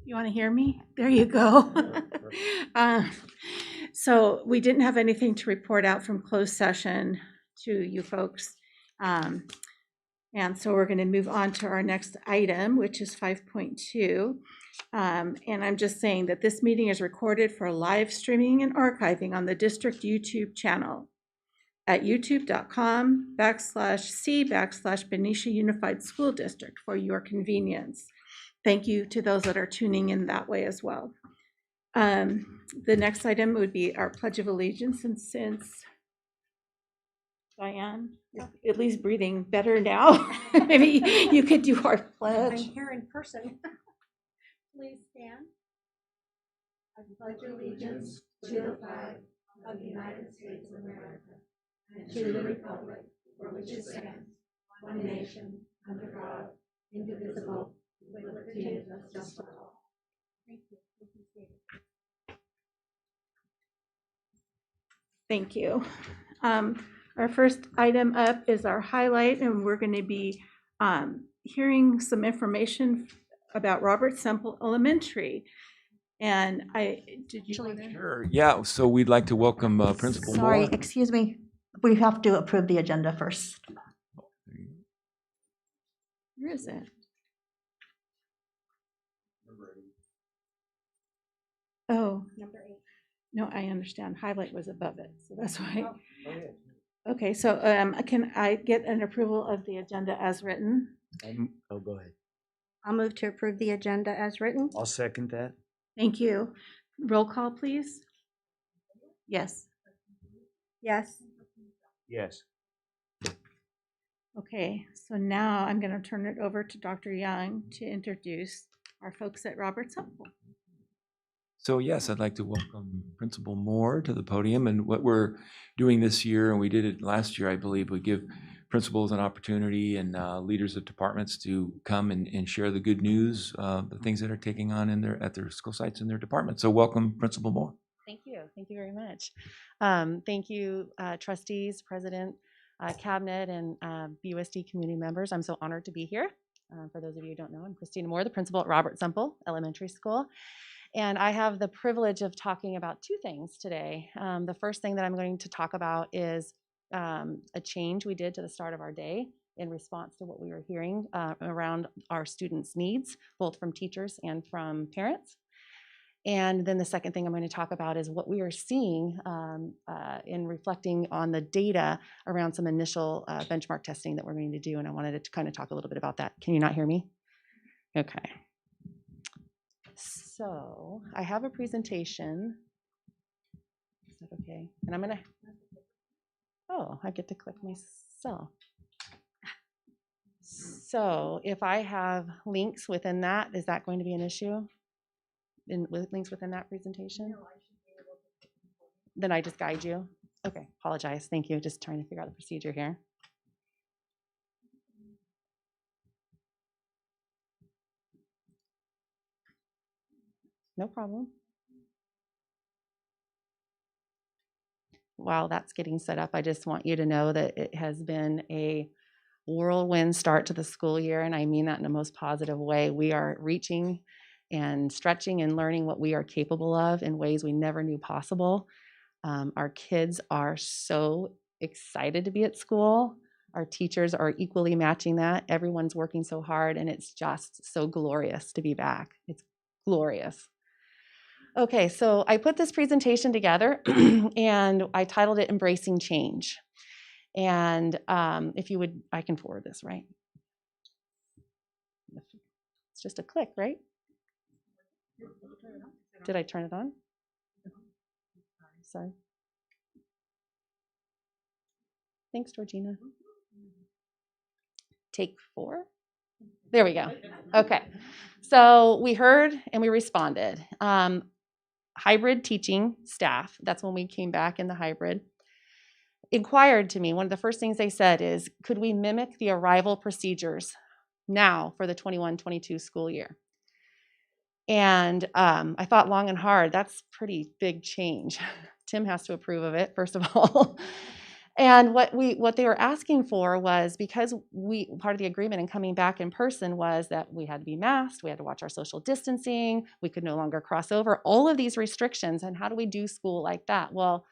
You want to hear me? There you go. So we didn't have anything to report out from closed session to you folks. And so we're going to move on to our next item, which is 5.2. And I'm just saying that this meeting is recorded for live streaming and archiving on the district YouTube channel at youtube.com/c/Benicia Unified School District for your convenience. Thank you to those that are tuning in that way as well. The next item would be our Pledge of Allegiance, and since Diane is at least breathing better now, maybe you could do our pledge. I'm here in person. Please stand. I pledge allegiance to the flag of the United States of America and to the republic for which it stands, one nation, under God, indivisible, with liberty and justice for all. Thank you. Thank you. Our first item up is our highlight, and we're going to be hearing some information about Robert Semple Elementary. And did you want to? Sure. Yeah. So we'd like to welcome Principal Sorry, Moore. excuse me. We have to approve the agenda first. Where is it? Oh, Number 8. no, I understand. Highlight was above it, so that's why. Okay, so can I get an approval of the agenda as written? Oh, go ahead. I'll move to approve the agenda as written. I'll second that. Thank you. Roll call, please. Yes. Yes. Yes. Okay, so now I'm going to turn it over to Dr. Young to introduce our folks at Robert Semple. So yes, I'd like to welcome Principal Moore to the podium. And what we're doing this year, and we did it last year, I believe, we give principals an opportunity and leaders of departments to come and share the good news, the things that are taking on at their school sites in their department. So welcome, Principal Moore. Thank you. Thank you very much. Thank you, trustees, president, cabinet, and BUSD community members. I'm so honored to be here. For those of you who don't know, I'm Christina Moore, the principal at Robert Semple Elementary School. And I have the privilege of talking about two things today. The first thing that I'm going to talk about is a change we did to the start of our day in response to what we were hearing around our students' needs, both from teachers and from parents. And then the second thing I'm going to talk about is what we are seeing in reflecting on the data around some initial benchmark testing that we're going to do. And I wanted to kind of talk a little bit about that. Can you not hear me? Okay. So I have a presentation. Is that okay? And I'm going to, oh, I get to click myself. So if I have links within that, is that going to be an issue? With links within that presentation? No, I should be able to. Then I just guide you? Okay, apologize. Thank you. Just trying to figure out the procedure here. No problem. While that's getting set up, I just want you to know that it has been a whirlwind start to the school year, and I mean that in the most positive way. We are reaching and stretching and learning what we are capable of in ways we never knew possible. Our kids are so excited to be at school. Our teachers are equally matching that. Everyone's working so hard, and it's just so glorious to be back. It's glorious. Okay, so I put this presentation together and I titled it Embracing Change. And if you would, I can forward this, right? It's just a click, right? Did I turn it on? Sorry. Thanks, Georgina. Take 4. There we go. Okay. So we heard and we responded. Hybrid teaching staff, that's when we came back in the hybrid, inquired to me. One of the first things they said is, could we mimic the arrival procedures now for the 21-22 school year? And I thought long and hard, that's pretty big change. Tim has to approve of it, first of all. And what they were asking for was, because part of the agreement in coming back in person was that we had to be masked, we had to watch our social distancing, we could no longer cross over, all of these restrictions. And how do we do school like that? Well,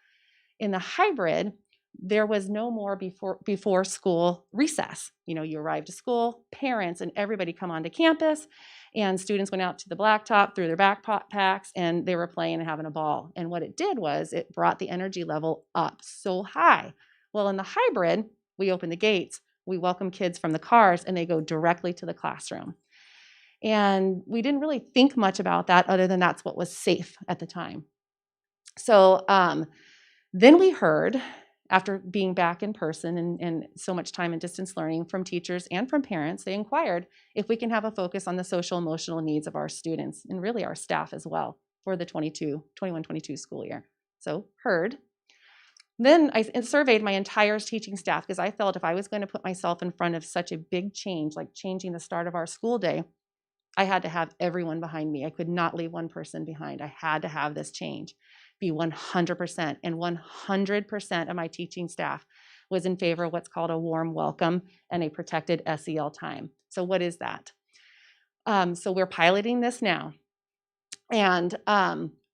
in the hybrid, there was no more before school recess. You arrived to school, parents and everybody come onto campus, and students went out to the blacktop, threw their backpacks, and they were playing and having a ball. And what it did was it brought the energy level up so high. Well, in the hybrid, we open the gates, we welcome kids from the cars, and they go directly to the classroom. And we didn't really think much about that other than that's what was safe at the time. So then we heard, after being back in person and so much time in distance learning, from teachers and from parents, they inquired if we can have a focus on the social emotional needs of our students and really our staff as well for the 21-22 school year. So heard. Then I surveyed my entire teaching staff, because I felt if I was going to put myself in front of such a big change, like changing the start of our school day, I had to have everyone behind me. I could not leave one person behind. I had to have this change be 100%. And 100% of my teaching staff was in favor of what's called a warm welcome and a protected SEL time. So what is that? So we're piloting this now. And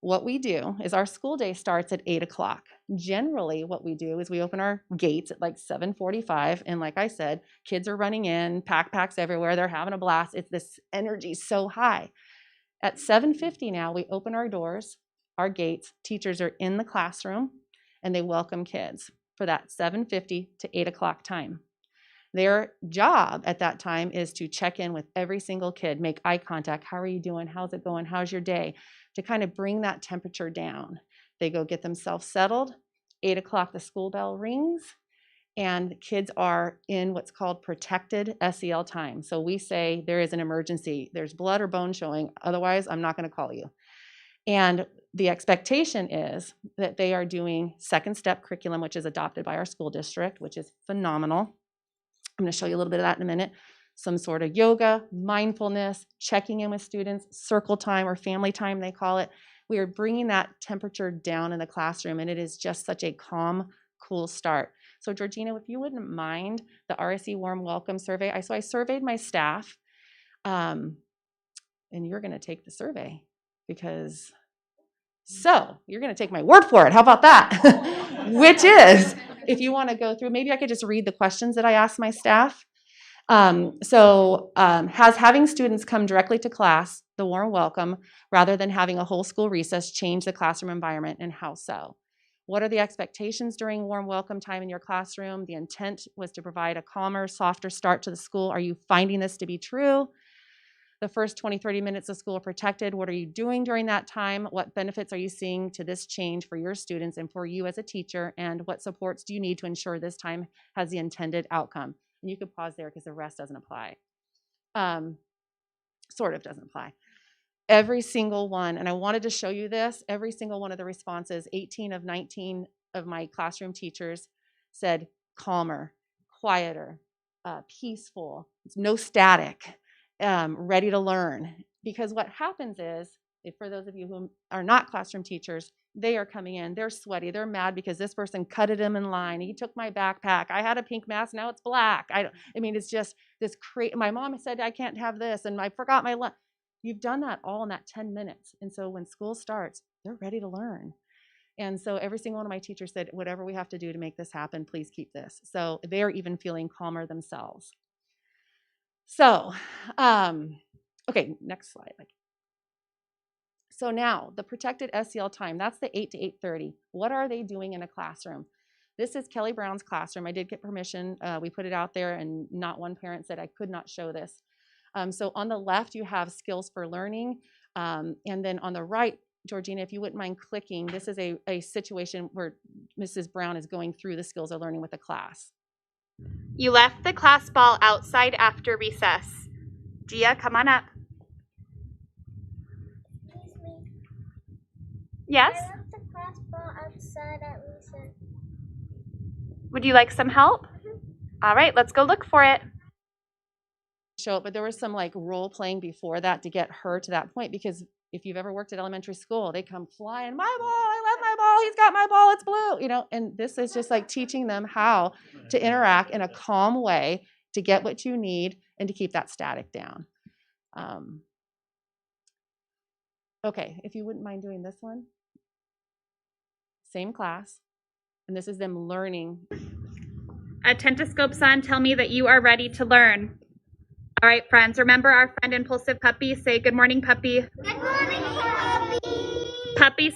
what we do is our school day starts at 8 o'clock. Generally, what we do is we open our gates at like 7:45. And like I said, kids are running in, backpacks everywhere. They're having a blast. It's this energy so high. At 7:50 now, we open our doors, our gates. Teachers are in the classroom, and they welcome kids for that 7:50 to 8 o'clock time. Their job at that time is to check in with every single kid, make eye contact. How are you doing? How's it going? How's your day? To kind of bring that temperature down. They go get themselves settled. 8 o'clock, the school bell rings, and kids are in what's called protected SEL time. So we say there is an emergency. There's blood or bone showing. Otherwise, I'm not going to call you. And the expectation is that they are doing second step curriculum, which is adopted by our school district, which is phenomenal. I'm going to show you a little bit of that in a minute. Some sort of yoga, mindfulness, checking in with students, circle time or family time, they call it. We are bringing that temperature down in the classroom, and it is just such a calm, cool start. So Georgina, if you wouldn't mind the RSE Warm Welcome survey. I surveyed my staff, and you're going to take the survey because, so you're going to take my word for it. How about that? Which is, if you want to go through, maybe I could just read the questions that I asked my staff. Has having students come directly to class, the warm welcome, rather than having a whole school recess, change the classroom environment, and how so? What are the expectations during warm welcome time in your classroom? The intent was to provide a calmer, softer start to the school. Are you finding this to be true? The first 20-30 minutes of school are protected. What are you doing during that time? What benefits are you seeing to this change for your students and for you as a teacher? And what supports do you need to ensure this time has the intended outcome? And you could pause there because the rest doesn't apply. Sort of doesn't apply. Every single one, and I wanted to show you this, every single one of the responses, 18 of 19 of my classroom teachers said calmer, quieter, peaceful, no static, ready to learn. Because what happens is, for those of you who are not classroom teachers, they are coming in, they're sweaty, they're mad because this person cutted him in line, he took my backpack, I had a pink mask, now it's black. I mean, it's just this my mom said I can't have this, and I forgot my lunch. You've done that all in that 10 minutes. And so when school starts, they're ready to learn. And so every single one of my teachers said, whatever we have to do to make this happen, please keep this. So they're even feeling calmer themselves. So, okay, next slide. So now the protected SEL time, that's the 8 to 8:30. What are they doing in a classroom? This is Kelly Brown's classroom. I did get permission. We put it out there, and not one parent said I could not show this. So on the left, you have skills for learning. And then on the right, Georgina, if you wouldn't mind clicking, this is a situation where Mrs. Brown is going through the skills of learning with the class. You left the class ball outside after recess. Gia, come on up. Excuse me. Yes? I left the class ball outside at recess. Would you like some help? All right, let's go look for it. Show it, but there was some role playing before that to get her to that point, because if you've ever worked at elementary school, they come flying, my ball, I left my ball, he's got my ball, it's blue, and this is just like teaching them how to interact in a calm way to get what you need and to keep that static down. Okay, if you wouldn't mind doing this one. Same class, and this is them learning. Attentoscopes on, tell me that you are ready to learn. All right, friends, remember our friend Impulsive Puppy? Say good morning, Puppy. Good morning, puppy.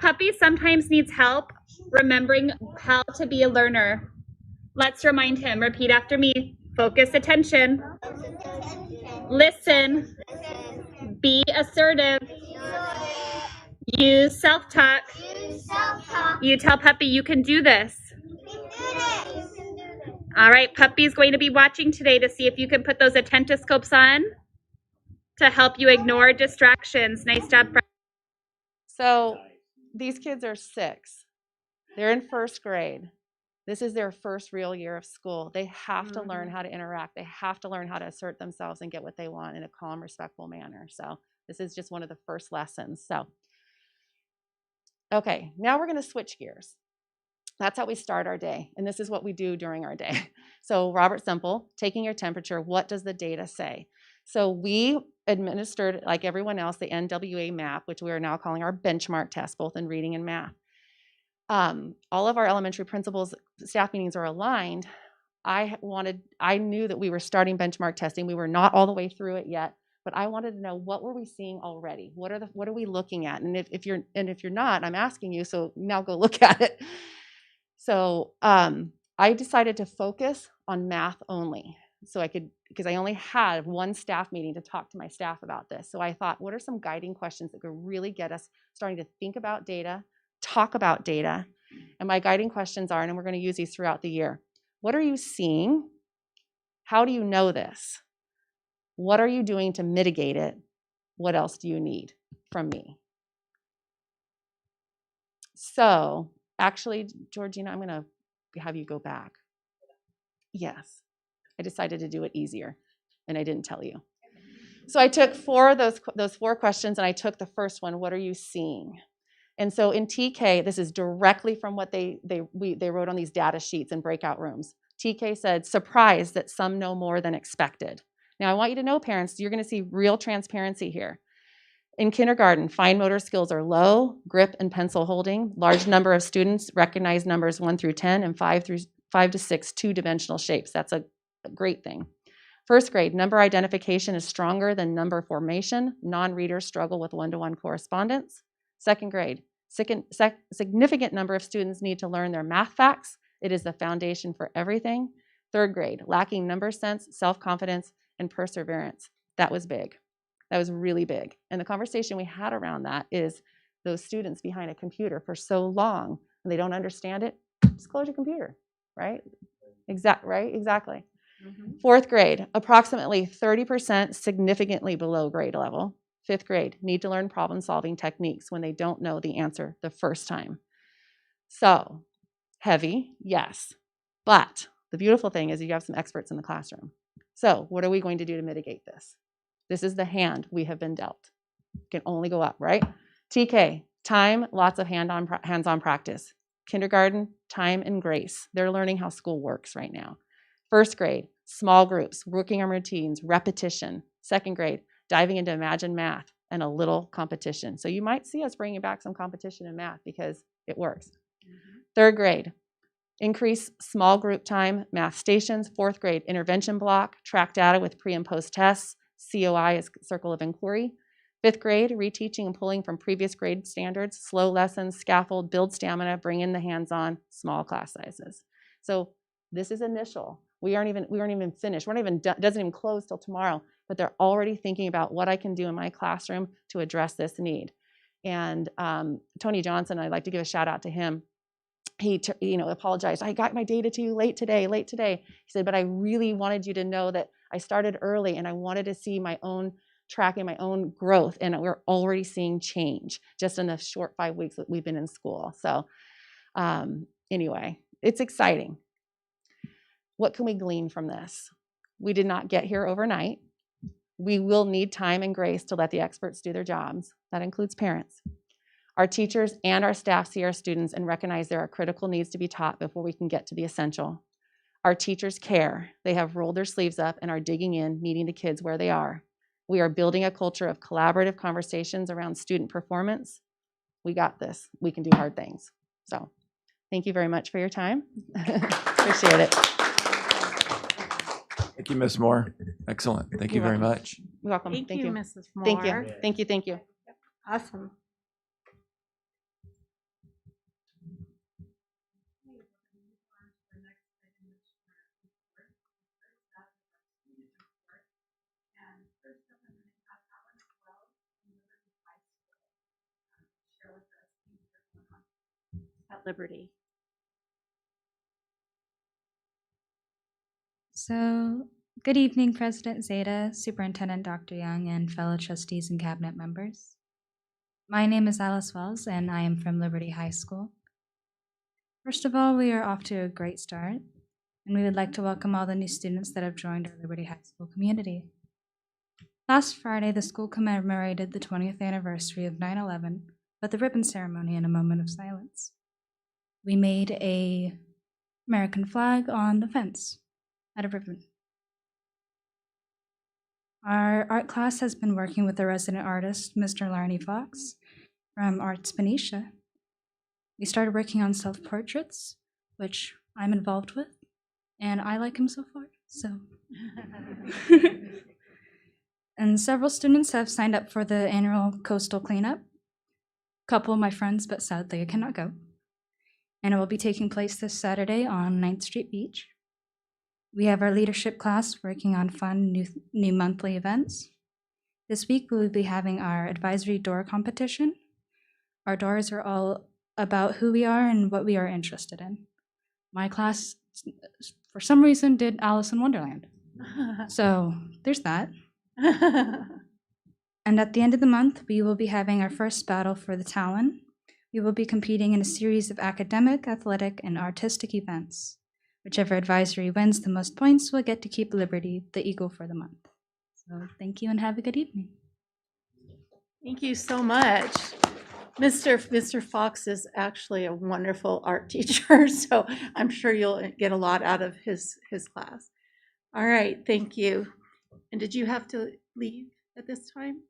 Puppy sometimes needs help remembering how to be a learner. Let's remind him. Repeat after me. Focus attention. Listen. Be assertive. Use self-talk. You tell Puppy you can do this. All right, Puppy's going to be watching today to see if you can put those attentoscopes on to help you ignore distractions. Nice job, friend. So these kids are 6. They're in 1st grade. This is their first real year of school. They have to learn how to interact. They have to learn how to assert themselves and get what they want in a calm, respectful manner. So this is just one of the first lessons. So, okay, now we're going to switch gears. That's how we start our day, and this is what we do during our day. So Robert Semple, taking your temperature, what does the data say? So we administered, like everyone else, the NWA map, which we are now calling our benchmark test, both in reading and math. All of our elementary principals' staff meetings are aligned. I knew that we were starting benchmark testing. We were not all the way through it yet, but I wanted to know, what were we seeing already? What are we looking at? And if you're not, I'm asking you, so now go look at it. So I decided to focus on math only, because I only had one staff meeting to talk to my staff about this. So I thought, what are some guiding questions that could really get us starting to think about data, talk about data? And my guiding questions are, and we're going to use these throughout the year. What are you seeing? How do you know this? What are you doing to mitigate it? What else do you need from me? So actually, Georgina, I'm going to have you go back. Yes, I decided to do it easier, and I didn't tell you. So I took 4 of those 4 questions, and I took the first one, what are you seeing? And so in TK, this is directly from what they wrote on these data sheets in breakout rooms. TK said, surprised that some know more than expected. Now I want you to know, parents, you're going to see real transparency here. In kindergarten, fine motor skills are low, grip and pencil holding. Large number of students recognize numbers 1 through 10 and 5 to 6 two-dimensional shapes. That's a great thing. 1st grade, number identification is stronger than number formation. Non-readers struggle with one-to-one correspondence. 2nd grade, significant number of students need to learn their math facts. It is the foundation for everything. 3rd grade, lacking number sense, self-confidence, and perseverance. That was big. That was really big. And the conversation we had around that is those students behind a computer for so long and they don't understand it, just close your computer, right? Exactly. 4th grade, approximately 30% significantly below grade level. 5th grade, need to learn problem-solving techniques when they don't know the answer the first time. So, heavy, yes. But the beautiful thing is you have some experts in the classroom. So, what are we going to do to mitigate this? This is the hand we have been dealt. It can only go up, right? TK, time, lots of hands-on practice. Kindergarten, time and grace. They're learning how school works right now. 1st grade, small groups, working on routines, repetition. 2nd grade, diving into Imagine Math and a little competition. So you might see us bringing back some competition in math because it works. 3rd grade, increase small group time, math stations. 4th grade, intervention block, track data with pre and post tests. COI is circle of inquiry. 5th grade, reteaching and pulling from previous grade standards, slow lessons, scaffold, build stamina, bring in the hands-on, small class sizes. So this is initial. We aren't even finished. Doesn't even close till tomorrow, but they're already thinking about what I can do in my classroom to address this need. And Tony Johnson, I'd like to give a shout out to him. He apologized. I got my data to you late today. He said, but I really wanted you to know that I started early and I wanted to see my own tracking, my own growth. And we're already seeing change just in the short 5 weeks that we've been in school. So anyway, it's exciting. What can we glean from this? We did not get here overnight. We will need time and grace to let the experts do their jobs. That includes parents. Our teachers and our staff see our students and recognize there are critical needs to be taught before we can get to the essential. Our teachers care. They have rolled their sleeves up and are digging in, meeting the kids where they are. We are building a culture of collaborative conversations around student performance. We got this. We can do hard things. So thank you very much for your time. Appreciate it. Thank you, Ms. Moore. Excellent. Thank you You're very welcome. much. You're welcome. Thank you, Mrs. Moore. Thank you. Thank you. Thank you. Awesome. At Liberty. So, good evening, President Zeta, Superintendent Dr. Young, and fellow trustees and cabinet members. My name is Alice Wells, and I am from Liberty High School. First of all, we are off to a great start, and we would like to welcome all the new students that have joined our Liberty High School community. Last Friday, the school commemorated the 20th anniversary of 9/11 with a ribbon ceremony and a moment of silence. We made an American flag on the fence out of ribbon. Our art class has been working with the resident artist, Mr. Larney Fox, from Arts Benicia. We started working on self-portraits, which I'm involved with, and I like him so far, so. And several students have signed up for the annual coastal cleanup. A couple of my friends, but sadly I cannot go. And it will be taking place this Saturday on 9th Street Beach. We have our leadership class working on fun new monthly events. This week we will be having our advisory door competition. Our doors are all about who we are and what we are interested in. My class, for some reason, did Alice in Wonderland. So there's that. And at the end of the month, we will be having our first battle for the Talon. We will be competing in a series of academic, athletic, and artistic events. Whichever advisory wins the most points will get to keep Liberty, the eagle, for the month. So thank you and have a good evening. Thank you so much. Mr. Fox is actually a wonderful art teacher, so I'm sure you'll get a lot out of his class. All right, thank you. And did you have to leave at this time?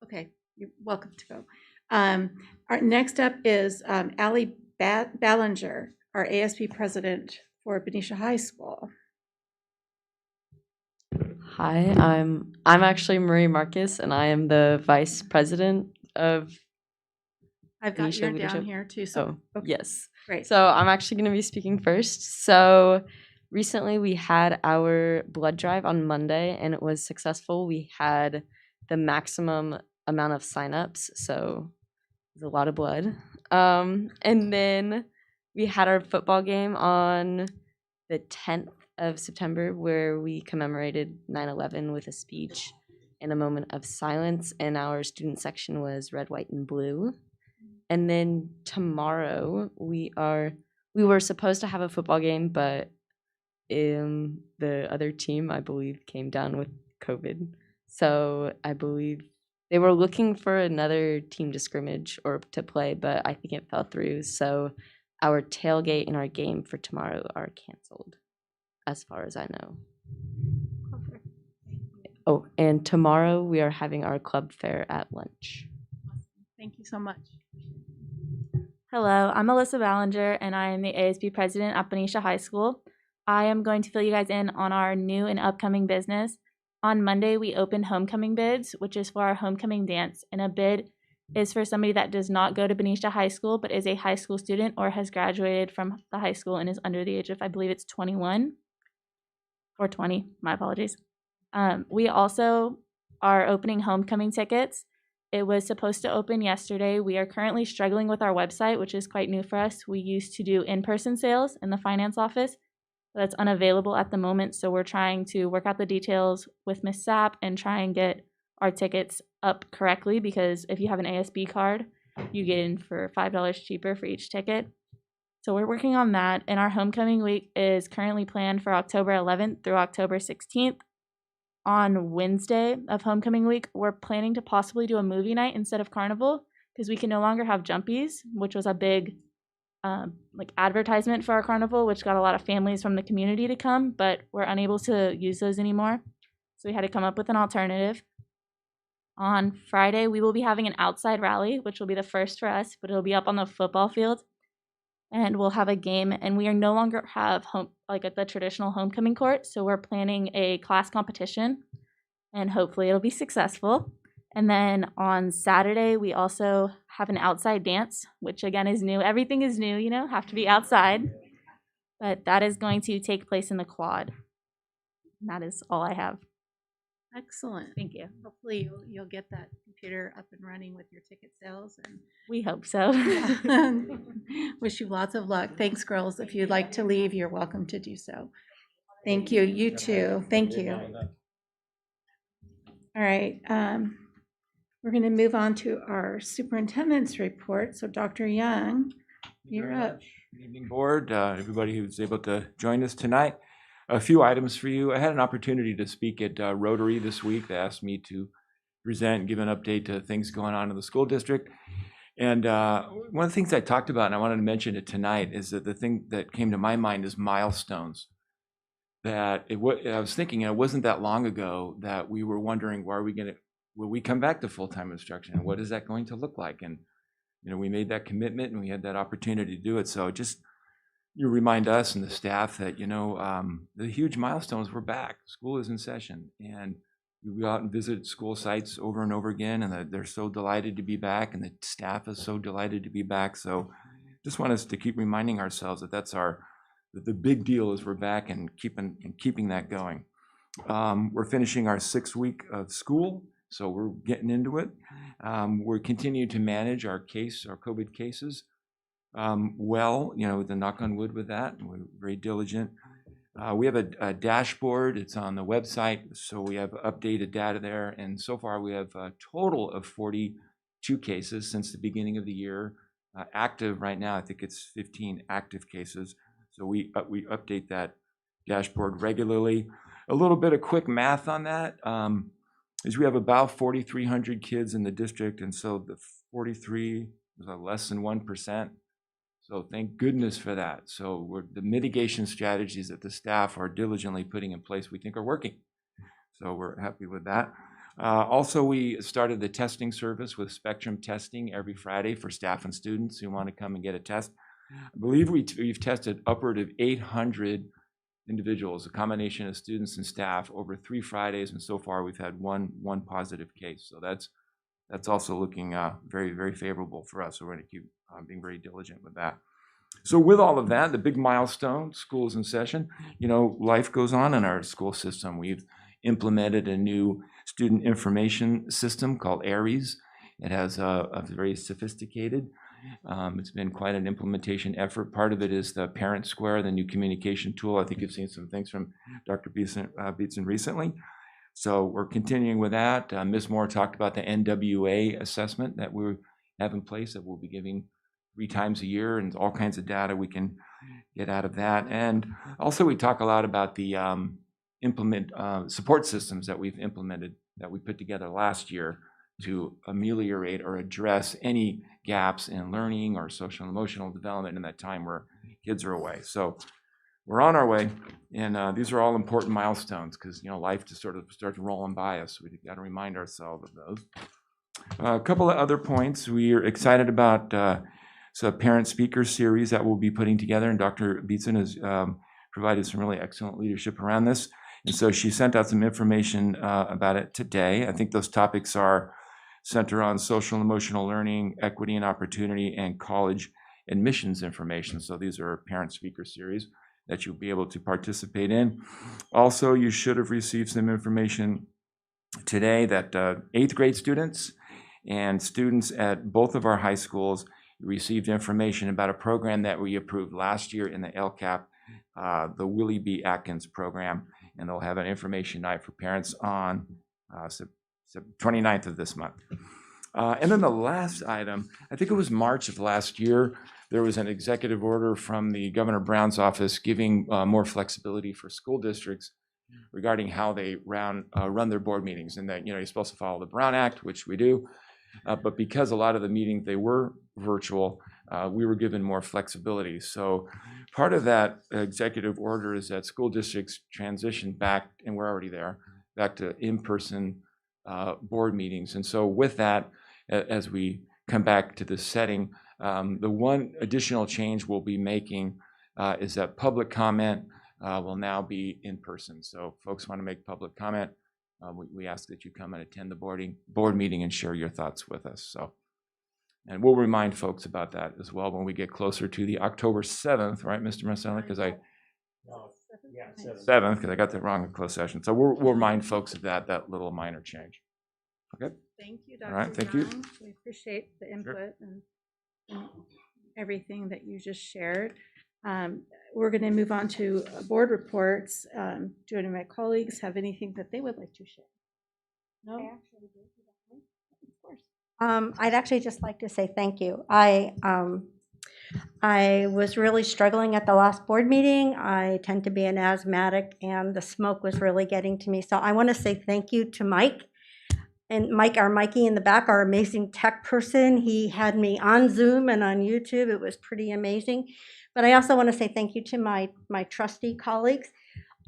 Okay, you're welcome to go. Our next up is Allie Ballinger, our ASB president for Benicia High School. Hi, I'm actually Marie Marcus, and I am the vice president of I've got Benicia your Leadership. down here too. So okay, yes. great. So I'm actually going to be speaking first. So recently we had our blood drive on Monday, and it was successful. We had the maximum amount of signups, so it was a lot of blood. And then we had our football game on the 10th of September, where we commemorated 9/11 with a speech and a moment of silence, and our student section was red, white, and blue. And then tomorrow we were supposed to have a football game, but the other team, I believe, came down with COVID. So I believe they were looking for another team to scrimmage or to play, but I think it fell through. So our tailgate and our game for tomorrow are canceled, as far as I know. Oh, and tomorrow we are having our club fair at lunch. Thank you so much. Hello, I'm Alyssa Ballinger, and I am the ASB president at Benicia High School. I am going to fill you guys in on our new and upcoming business. On Monday, we opened homecoming bids, which is for our homecoming dance. And a bid is for somebody that does not go to Benicia High School, but is a high school student or has graduated from the high school and is under the age of, I believe it's 21 or 20. My apologies. We also are opening homecoming tickets. It was supposed to open yesterday. We are currently struggling with our website, which is quite new for us. We used to do in-person sales in the finance office. That's unavailable at the moment, so we're trying to work out the details with Ms. Sapp and try and get our tickets up correctly, because if you have an ASB card, you get in for $5 cheaper for each ticket. So we're working on that, and our homecoming week is currently planned for October 11th through October 16th. On Wednesday of homecoming week, we're planning to possibly do a movie night instead of carnival. because we can no longer have jumpies, which was a big advertisement for our carnival, which got a lot of families from the community to come, but we're unable to use those anymore. So we had to come up with an alternative. On Friday, we will be having an outside rally, which will be the first for us, but it'll be up on the football field. And we'll have a game, and we are no longer have at the traditional homecoming court. So we're planning a class competition, and hopefully it'll be successful. And then on Saturday, we also have an outside dance, which again is new. Everything is new, have to be outside. But that is going to take place in the quad. And that is all I have. Excellent. Thank you. Hopefully you'll get that computer up and running with your ticket sales. And We hope so. yeah. Wish you lots of luck. Thanks, girls. If you'd like to leave, you're welcome to do so. Thank you. You too. Thank you. All right. We're going to move on to our superintendent's report. So Dr. Young, you're up. Good evening, board, everybody who's able to join us tonight. A few items for you. I had an opportunity to speak at Rotary this week. They asked me to present and give an update to things going on in the school district. And one of the things I talked about, and I wanted to mention it tonight, is that the thing that came to my mind is milestones. I was thinking, it wasn't that long ago that we were wondering, will we come back to full-time instruction? And what is that going to look like? And, we made that commitment and we had that opportunity to do it. So just, you remind us and the staff that, the huge milestones were back. School is in session. And we go out and visit school sites over and over again, and they're so delighted to be back, and the staff is so delighted to be back. So just want us to keep reminding ourselves that the big deal is we're back and keeping that going. We're finishing our 6th week of school, so we're getting into it. We're continuing to manage our COVID cases with the knock on wood with that, and we're very diligent. We have a dashboard. It's on the website, so we have updated data there. And so far, we have a total of 42 cases since the beginning of the year. Active right now, I think it's 15 active cases. So we update that dashboard regularly. A little bit of quick math on that is we have about 4,300 kids in the district, and so the 43 is less than 1%. So thank goodness for that. So the mitigation strategies that the staff are diligently putting in place, we think are working. So we're happy with that. Also, we started the testing service with Spectrum testing every Friday for staff and students who want to come and get a test. I believe we've tested upward of 800 individuals, a combination of students and staff, over 3 Fridays, and so far we've had one positive case. So that's also looking very, very favorable for us. So we're going to keep being very diligent with that. So with all of that, the big milestone, school is in session. Life goes on in our school system. We've implemented a new student information system called ARIES. It has a very sophisticated. It's been quite an implementation effort. Part of it is the Parent Square, the new communication tool. I think you've seen some things from Dr. Beatson recently. So we're continuing with that. Ms. Moore talked about the NWA assessment that we have in place that we'll be giving 3 times a year, and all kinds of data we can get out of that. And also we talk a lot about the support systems that we've implemented, that we put together last year to ameliorate or address any gaps in learning or social and emotional development in that time where kids are away. So we're on our way, and these are all important milestones because life just sort of starts rolling by us. We've got to remind ourselves of those. A couple of other points. We are excited about a parent speaker series that we'll be putting together, and Dr. Beatson has provided some really excellent leadership around this. And so she sent out some information about it today. I think those topics are center on social and emotional learning, equity and opportunity, and college admissions information. So these are parent speaker series that you'll be able to participate in. Also, you should have received some information today that 8th grade students and students at both of our high schools received information about a program that we approved last year in the LCAP, the Willie B. Atkins program, and they'll have an information night for parents on 29th of this month. And then the last item, I think it was March of last year, there was an executive order from the Governor Brown's office giving more flexibility for school districts regarding how they run their board meetings, and that you're supposed to follow the Brown Act, which we do, But because a lot of the meetings, they were virtual, we were given more flexibility. So part of that executive order is that school districts transition back, and we're already there, back to in-person board meetings. And so with that, as we come back to this setting, the one additional change we'll be making is that public comment will now be in person. So if folks want to make public comment, we ask that you come and attend the board meeting and share your thoughts with us. So, and we'll remind folks about that as well when we get closer to the October 7th, right, Mr. Marcelli? Because I 7th, because I got that wrong in closed session. So we'll remind folks of that little minor change. Okay. Thank you, All Dr. right, thank you. Young. We appreciate the input and everything that you just shared. We're going to move on to board reports. Do any of my colleagues have anything that they would like to share? No? Of course. I'd actually just like to say thank you. I was really struggling at the last board meeting. I tend to be an asthmatic, and the smoke was really getting to me. So I want to say thank you to Mike. And Mike, our Mikey in the back, our amazing tech person. He had me on Zoom and on YouTube. It was pretty amazing. But I also want to say thank you to my trustee colleagues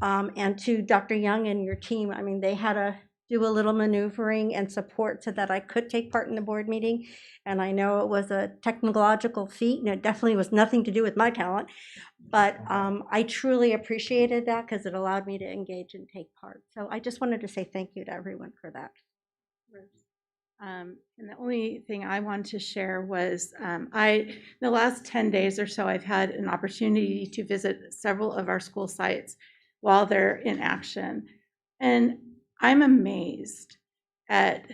and to Dr. Young and your team. I mean, they had to do a little maneuvering and support so that I could take part in the board meeting. And I know it was a technological feat, and it definitely was nothing to do with my talent. But I truly appreciated that because it allowed me to engage and take part. So I just wanted to say thank you to everyone for that. And the only thing I wanted to share was in the last 10 days or so, I've had an opportunity to visit several of our school sites while they're in action. And I'm amazed at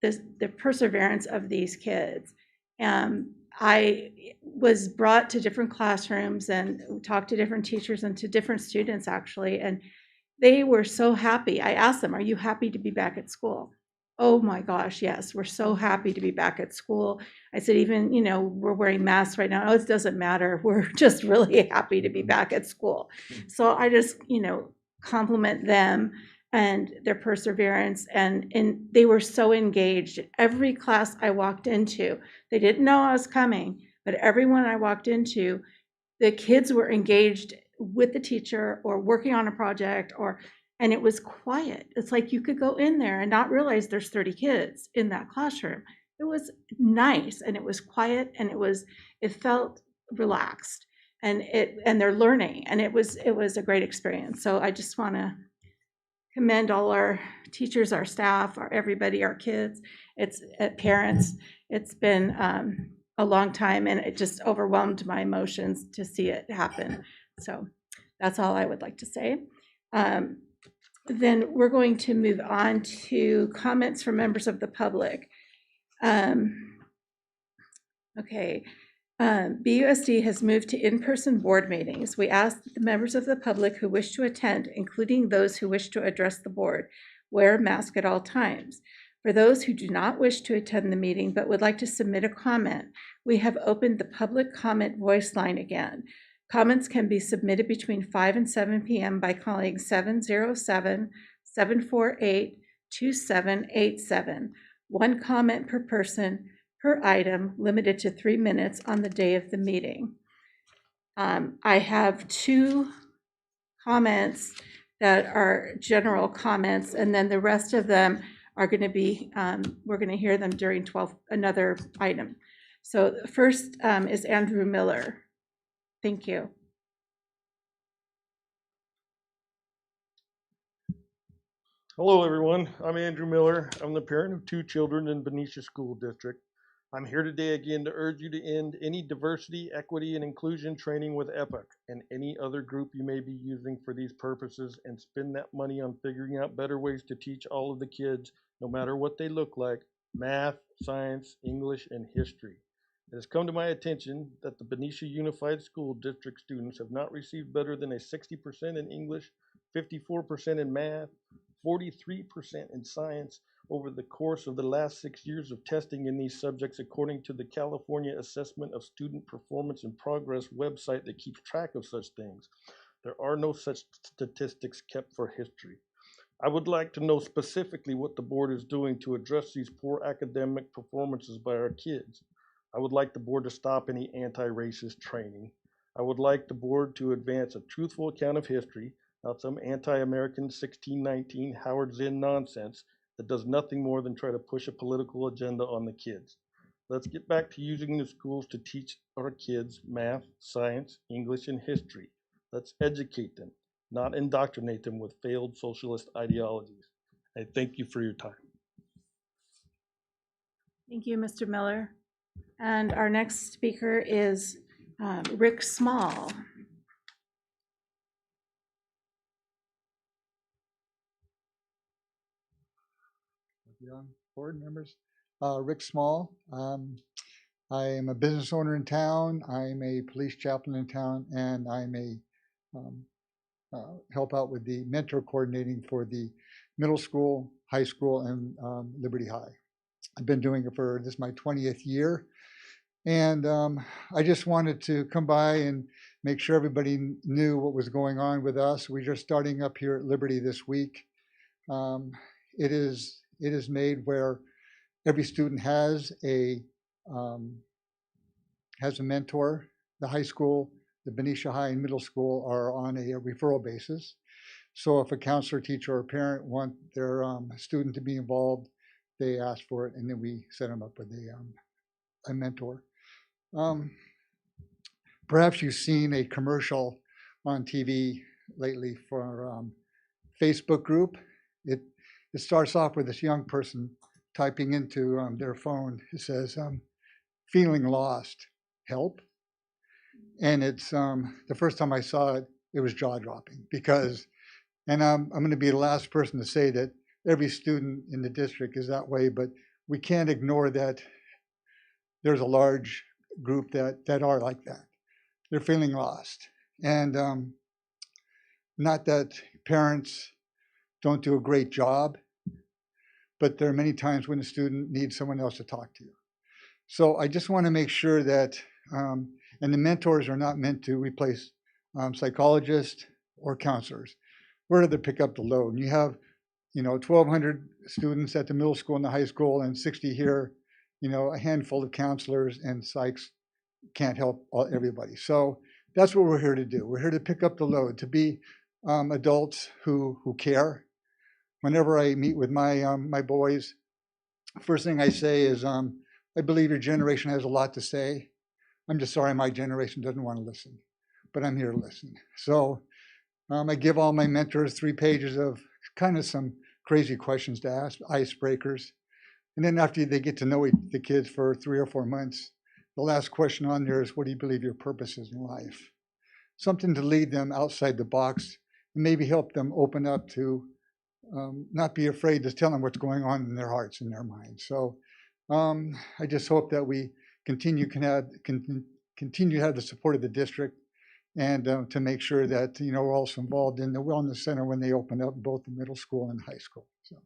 the perseverance of these kids. I was brought to different classrooms and talked to different teachers and to different students, actually, and they were so happy. I asked them, "Are you happy to be back at school?" "Oh my gosh, yes, we're so happy to be back at school." I said, "Even, we're wearing masks right now." "Oh, it doesn't matter. We're just really happy to be back at school." So I just, compliment them and their perseverance. And they were so engaged. Every class I walked into, they didn't know I was coming, but everyone I walked into, the kids were engaged with the teacher or working on a project and it was quiet. It's like you could go in there and not realize there's 30 kids in that classroom. It was nice and it was quiet and it felt relaxed and they're learning and it was a great experience. So I just want to commend all our teachers, our staff, everybody, our kids, parents. It's been a long time and it just overwhelmed my emotions to see it happen. So that's all I would like to say. Then we're going to move on to comments from members of the public. Okay. BUSD has moved to in-person board meetings. We ask that the members of the public who wish to attend, including those who wish to address the board, wear a mask at all times. For those who do not wish to attend the meeting but would like to submit a comment, we have opened the public comment voice line again. Comments can be submitted between 5 and 7 p.m. by calling 707-748-2787. One comment per person per item, limited to 3 minutes on the day of the meeting. I have 2 comments that are general comments, and then the rest of them are going to be, we're going to hear them during another item. So the first is Andrew Miller. Thank you. Hello, everyone. I'm Andrew Miller. I'm the parent of 2 children in Benicia School District. I'm here today again to urge you to end any diversity, equity, and inclusion training with EPIC and any other group you may be using for these purposes and spend that money on figuring out better ways to teach all of the kids, no matter what they look like, math, science, English, and history. It has come to my attention that the Benicia Unified School District students have not received better than a 60% in English, 54% in math, 43% in science over the course of the last 6 years of testing in these subjects, according to the California Assessment of Student Performance and Progress website that keeps track of such things. There are no such statistics kept for history. I would like to know specifically what the board is doing to address these poor academic performances by our kids. I would like the board to stop any anti-racist training. I would like the board to advance a truthful account of history, not some anti-American 1619 Howard Zinn nonsense that does nothing more than try to push a political agenda on the kids. Let's get back to using the schools to teach our kids math, science, English, and history. Let's educate them, not indoctrinate them with failed socialist ideologies. I thank you for your time. Thank you, Mr. Miller. And our next speaker is Rick Small. Board members, Rick Small. I am a business owner in town. I'm a police chaplain in town, and I'm a help out with the mentor coordinating for the middle school, high school, and Liberty High. I've been doing it for, this is my 20th year. And I just wanted to come by and make sure everybody knew what was going on with us. We're just starting up here at Liberty this week. It is made where every student has a mentor. The high school, the Benicia High and middle school are on a referral basis. So if a counselor, teacher, or parent want their student to be involved, they ask for it, and then we set them up with a mentor. Perhaps you've seen a commercial on TV lately for Facebook group. It starts off with this young person typing into their phone. It says, feeling lost, help. And it's the first time I saw it, it was jaw-dropping because, and I'm going to be the last person to say that every student in the district is that way, but we can't ignore that there's a large group that are like that. They're feeling lost. And not that parents don't do a great job, but there are many times when a student needs someone else to talk to. So I just want to make sure that, and the mentors are not meant to replace psychologists or counselors. We're there to pick up the load. And you have, 1,200 students at the middle school and the high school and 60 here, a handful of counselors and psychs can't help everybody. So that's what we're here to do. We're here to pick up the load, to be adults who care. Whenever I meet with my boys, first thing I say is, I believe your generation has a lot to say. I'm just sorry my generation doesn't want to listen, but I'm here to listen. So I give all my mentors 3 pages of kind of some crazy questions to ask, icebreakers. And then after they get to know the kids for 3 or 4 months, the last question on there is, what do you believe your purpose is in life? Something to lead them outside the box and maybe help them open up to not be afraid to tell them what's going on in their hearts and their minds. So I just hope that we continue to have the support of the district and to make sure that we're also involved in the wellness center when they open up both the middle school and high school. So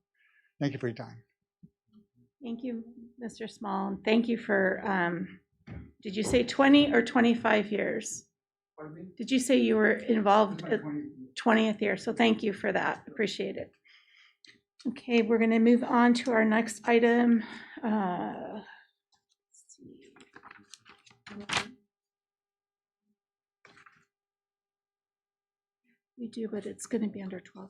thank you for your time. Thank you, Mr. Small. And thank you for, did you say 20 or 25 years? Pardon me? Did you say you were involved at 20th year? So thank you for that. Appreciate it. Okay, we're going to move on to our next item. Let's see. We do, but it's going to be under 12.1.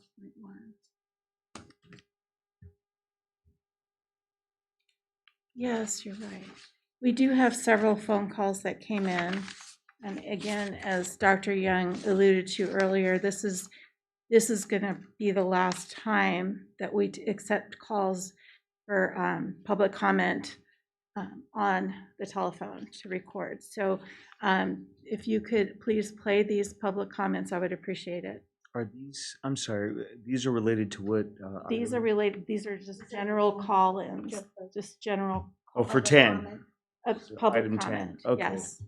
Yes, you're right. We do have several phone calls that came in. And again, as Dr. Young alluded to earlier, this is going to be the last time that we accept calls for public comment on the telephone to record. So if you could please play these public comments, I would appreciate it. Are these, I'm sorry, these are related to what? These are related, these are just general call-ins, just general. Oh, for 10. Public Item comment, 10. Okay. yes.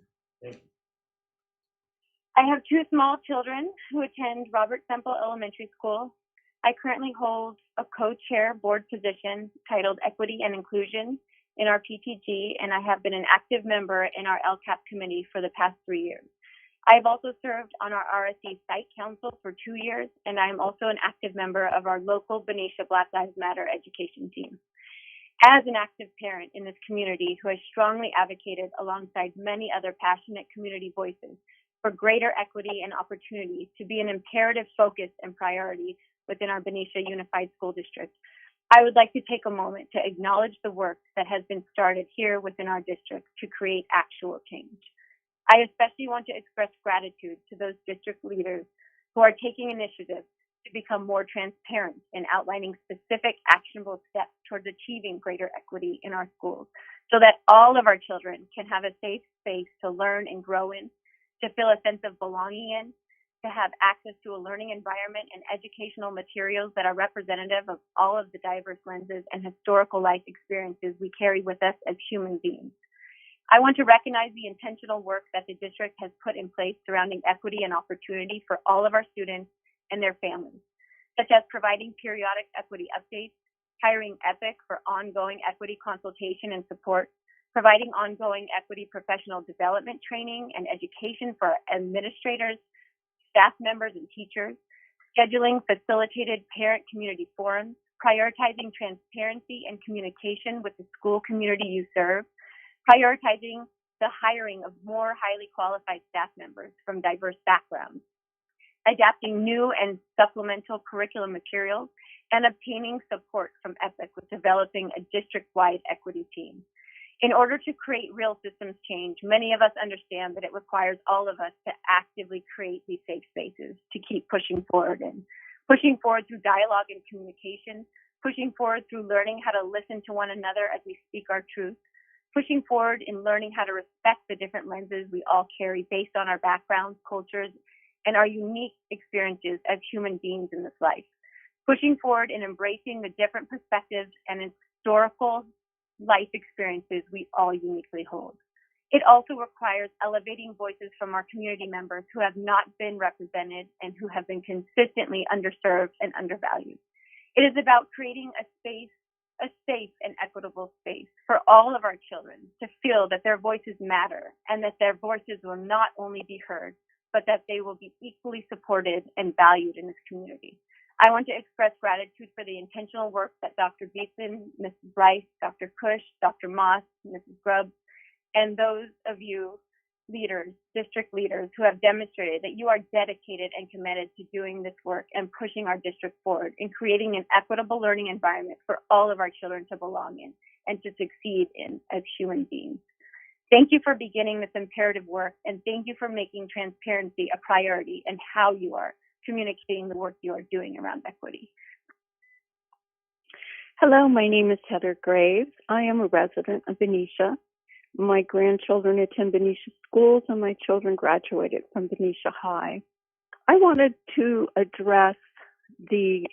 I have 2 small children who attend Robert Semple Elementary School. I currently hold a co-chair board position titled Equity and Inclusion in our PTG, and I have been an active member in our LCAP committee for the past 3 years. I've also served on our RSE Site Council for 2 years, and I'm also an active member of our local Benicia Black Lives Matter education team. As an active parent in this community who has strongly advocated alongside many other passionate community voices for greater equity and opportunity to be an imperative focus and priority within our Benicia Unified School District, I would like to take a moment to acknowledge the work that has been started here within our district to create actual change. I especially want to express gratitude to those district leaders who are taking initiatives to become more transparent in outlining specific actionable steps towards achieving greater equity in our schools so that all of our children can have a safe space to learn and grow in, to feel a sense of belonging in, to have access to a learning environment and educational materials that are representative of all of the diverse lenses and historical life experiences we carry with us as human beings. I want to recognize the intentional work that the district has put in place surrounding equity and opportunity for all of our students and their families, such as providing periodic equity updates, hiring EPIC for ongoing equity consultation and support, providing ongoing equity professional development training and education for administrators, staff members, and teachers, scheduling facilitated parent community forums, prioritizing transparency and communication with the school community you serve, prioritizing the hiring of more highly qualified staff members from diverse backgrounds, adapting new and supplemental curriculum materials, and obtaining support from EPIC with developing a district-wide equity team. In order to create real systems change, many of us understand that it requires all of us to actively create these safe spaces to keep pushing forward through dialogue and communication, pushing forward through learning how to listen to one another as we speak our truth, pushing forward in learning how to respect the different lenses we all carry based on our backgrounds, cultures, and our unique experiences as human beings in this life, pushing forward in embracing the different perspectives and historical life experiences we all uniquely hold. It also requires elevating voices from our community members who have not been represented and who have been consistently underserved and undervalued. It is about creating a safe and equitable space for all of our children to feel that their voices matter and that their voices will not only be heard, but that they will be equally supported and valued in this community. I want to express gratitude for the intentional work that Dr. Beeson, Mrs. Bryce, Dr. Cush, Dr. Moss, Mrs. Grubbs, and those of you leaders, district leaders, who have demonstrated that you are dedicated and committed to doing this work and pushing our district forward in creating an equitable learning environment for all of our children to belong in and to succeed in as human beings. Thank you for beginning this imperative work, and thank you for making transparency a priority in how you are communicating the work you are doing around equity. Hello, my name is Heather Graves. I am a resident of Benicia. My grandchildren attend Benicia schools, and my children graduated from Benicia High. I wanted to address the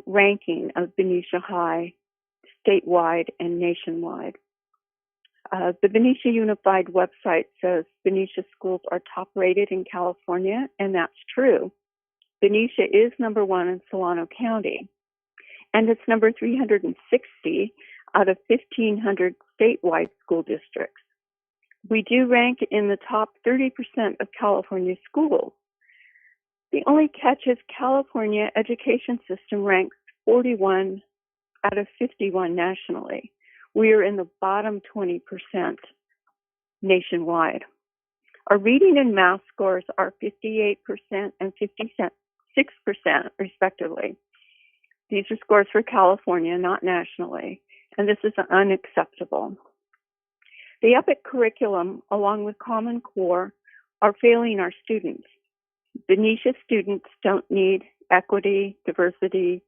ranking of Benicia High statewide and nationwide. The Benicia Unified website says Benicia schools are top rated in California, and that's true. Benicia is number 1 in Solano County, and it's number 360 out of 1,500 statewide school districts. We do rank in the top 30% of California schools. The only catch is California education system ranks 41 out of 51 nationally. We are in the bottom 20% nationwide. Our reading and math scores are 58% and 56% respectively. These are scores for California, not nationally, and this is unacceptable. The EPIC curriculum, along with Common Core, are failing our students. Benicia students don't need equity, diversity,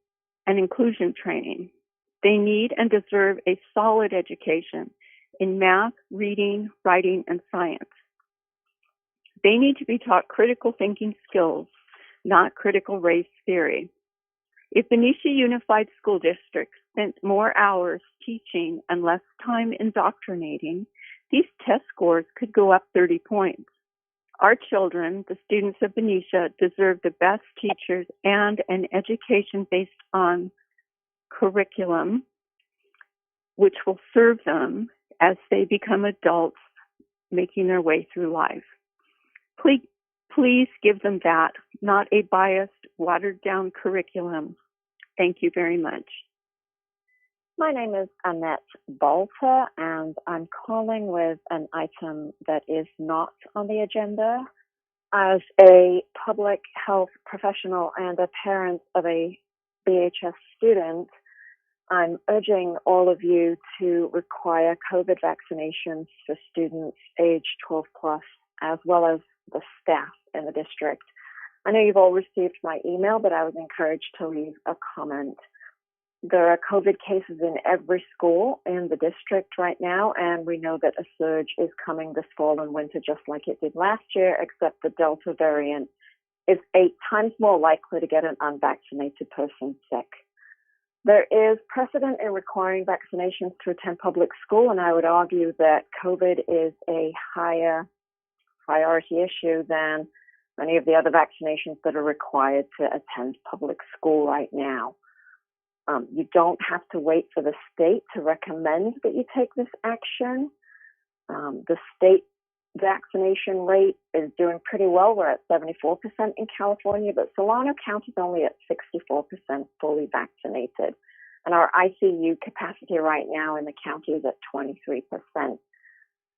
and inclusion training. They need and deserve a solid education in math, reading, writing, and science. They need to be taught critical thinking skills, not critical race theory. If Benicia Unified School District spent more hours teaching and less time indoctrinating, these test scores could go up 30 points. Our children, the students of Benicia, deserve the best teachers and an education based on curriculum, which will serve them as they become adults making their way through life. Please give them that, not a biased, watered down curriculum. Thank you very much. My name is Annette Balter, and I'm calling with an item that is not on the agenda. As a public health professional and a parent of a BHS student, I'm urging all of you to require COVID vaccinations for students age 12 plus, as well as the staff in the district. I know you've all received my email, but I was encouraged to leave a comment. There are COVID cases in every school in the district right now, and we know that a surge is coming this fall and winter just like it did last year, except the Delta variant is 8 times more likely to get an unvaccinated person sick. There is precedent in requiring vaccinations to attend public school, and I would argue that COVID is a higher priority issue than many of the other vaccinations that are required to attend public school right now. You don't have to wait for the state to recommend that you take this action. The state vaccination rate is doing pretty well. We're at 74% in California, but Solano County is only at 64% fully vaccinated. And our ICU capacity right now in the county is at 23%.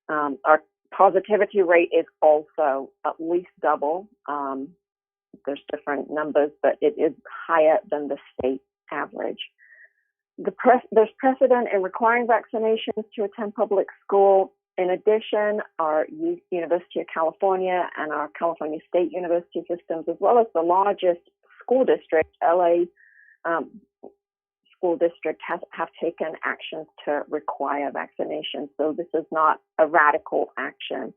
Our positivity rate is also at least double. There's different numbers, but it is higher than the state average. There's precedent in requiring vaccinations to attend public school. In addition, our University of California and our California State University systems, as well as the largest school district, LA School District, have taken actions to require vaccination. So this is not a radical action.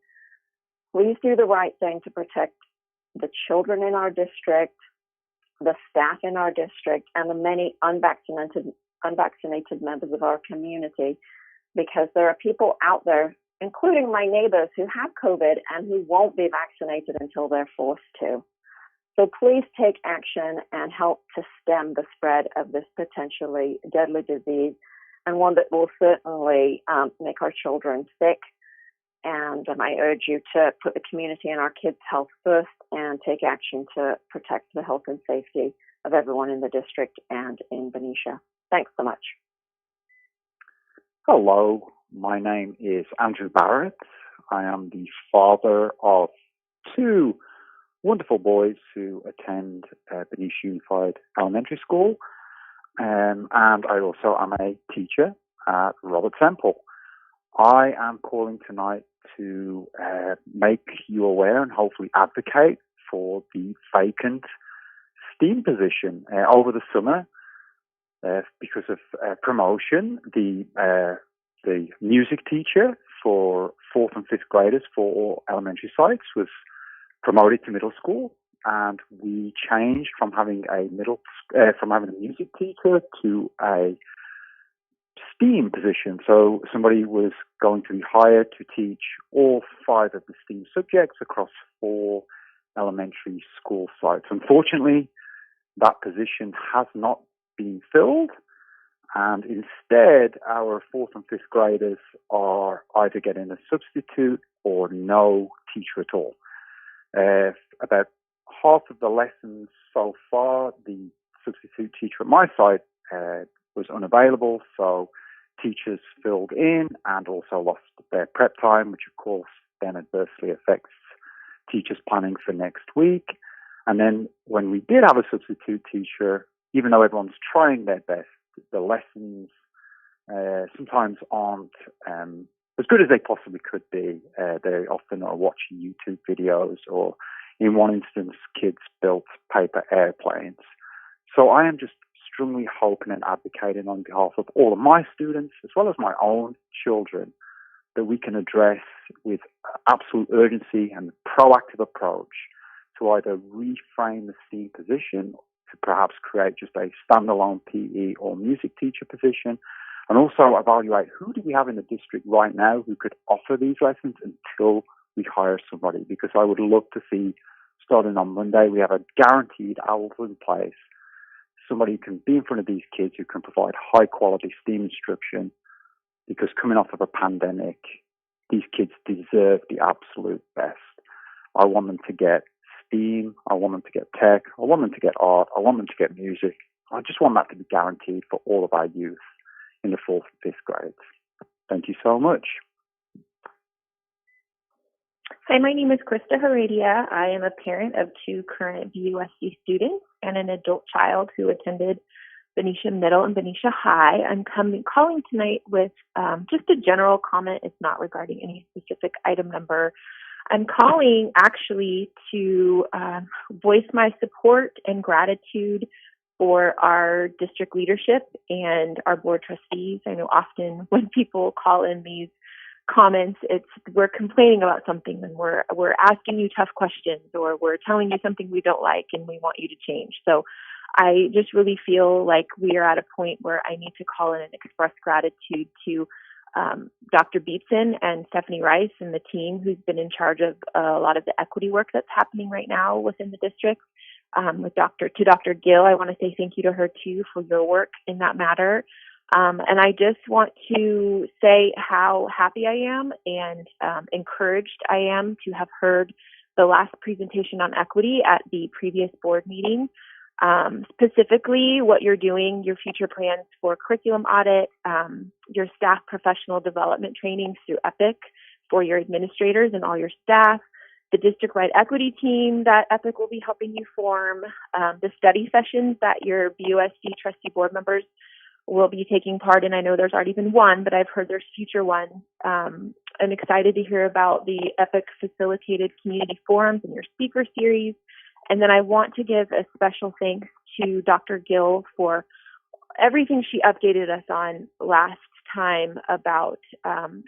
Please do the right thing to protect the children in our district, the staff in our district, and the many unvaccinated members of our community, because there are people out there, including my neighbors, who have COVID and who won't be vaccinated until they're forced to. So please take action and help to stem the spread of this potentially deadly disease, and one that will certainly make our children sick. And I urge you to put the community and our kids' health first and take action to protect the health and safety of everyone in the district and in Benicia. Thanks so much. Hello, my name is Andrew Barrett. I am the father of 2 wonderful boys who attend Benicia Unified Elementary School, and I also am a teacher at Robert Temple. I am calling tonight to make you aware and hopefully advocate for the vacant STEAM position. Over the summer, because of promotion, the music teacher for 4th and 5th graders for all elementary sites was promoted to middle school, and we changed from having a music teacher to a STEAM position. So somebody was going to be hired to teach all 5 of the STEAM subjects across 4 elementary school sites. Unfortunately, that position has not been filled, and instead our 4th and 5th graders are either getting a substitute or no teacher at all. About half of the lessons so far, the substitute teacher at my site was unavailable, so teachers filled in and also lost their prep time, which of course then adversely affects teachers' planning for next week. And then when we did have a substitute teacher, even though everyone's trying their best, the lessons sometimes aren't as good as they possibly could be. They often are watching YouTube videos, or in one instance, kids built paper airplanes. So I am just strongly hoping and advocating on behalf of all of my students, as well as my own children, that we can address with absolute urgency and proactive approach to either reframe the STEAM position, to perhaps create just a standalone PE or music teacher position, and also evaluate who do we have in the district right now who could offer these lessons until we hire somebody. Because I would love to see, starting on Monday, we have a guaranteed hours in place, somebody who can be in front of these kids, who can provide high quality STEAM instruction, because coming off of a pandemic, these kids deserve the absolute best. I want them to get STEAM. I want them to get tech. I want them to get art. I want them to get music. I just want that to be guaranteed for all of our youth in the 4th and 5th grades. Thank you so much. Hi, my name is Krista Heredia. I am a parent of 2 current BUSD students and an adult child who attended Benicia Middle and Benicia High. I'm calling tonight with just a general comment. It's not regarding any specific item number. I'm calling actually to voice my support and gratitude for our district leadership and our board trustees. I know often when people call in these comments, we're complaining about something and we're asking you tough questions, or we're telling you something we don't like and we want you to change. So I just really feel like we are at a point where I need to call in and express gratitude to Dr. Beatson and Stephanie Rice and the team who's been in charge of a lot of the equity work that's happening right now within the district. To Dr. Gill, I want to say thank you to her too for your work in that matter. And I just want to say how happy I am and encouraged I am to have heard the last presentation on equity at the previous board meeting. Specifically, what you're doing, your future plans for curriculum audit, your staff professional development trainings through EPIC for your administrators and all your staff, the district-wide equity team that EPIC will be helping you form, the study sessions that your BUSD trustee board members will be taking part in. I know there's already been one, but I've heard there's future ones. I'm excited to hear about the EPIC facilitated community forums and your speaker series. And then I want to give a special thanks to Dr. Gill for everything she updated us on last time about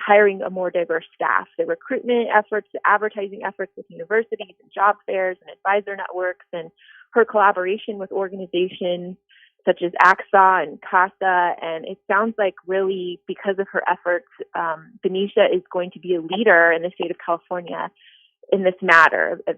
hiring a more diverse staff, the recruitment efforts, the advertising efforts with universities and job fairs and advisor networks, and her collaboration with organizations such as AXA and CASA. And it sounds like really because of her efforts, Benicia is going to be a leader in the state of California in this matter of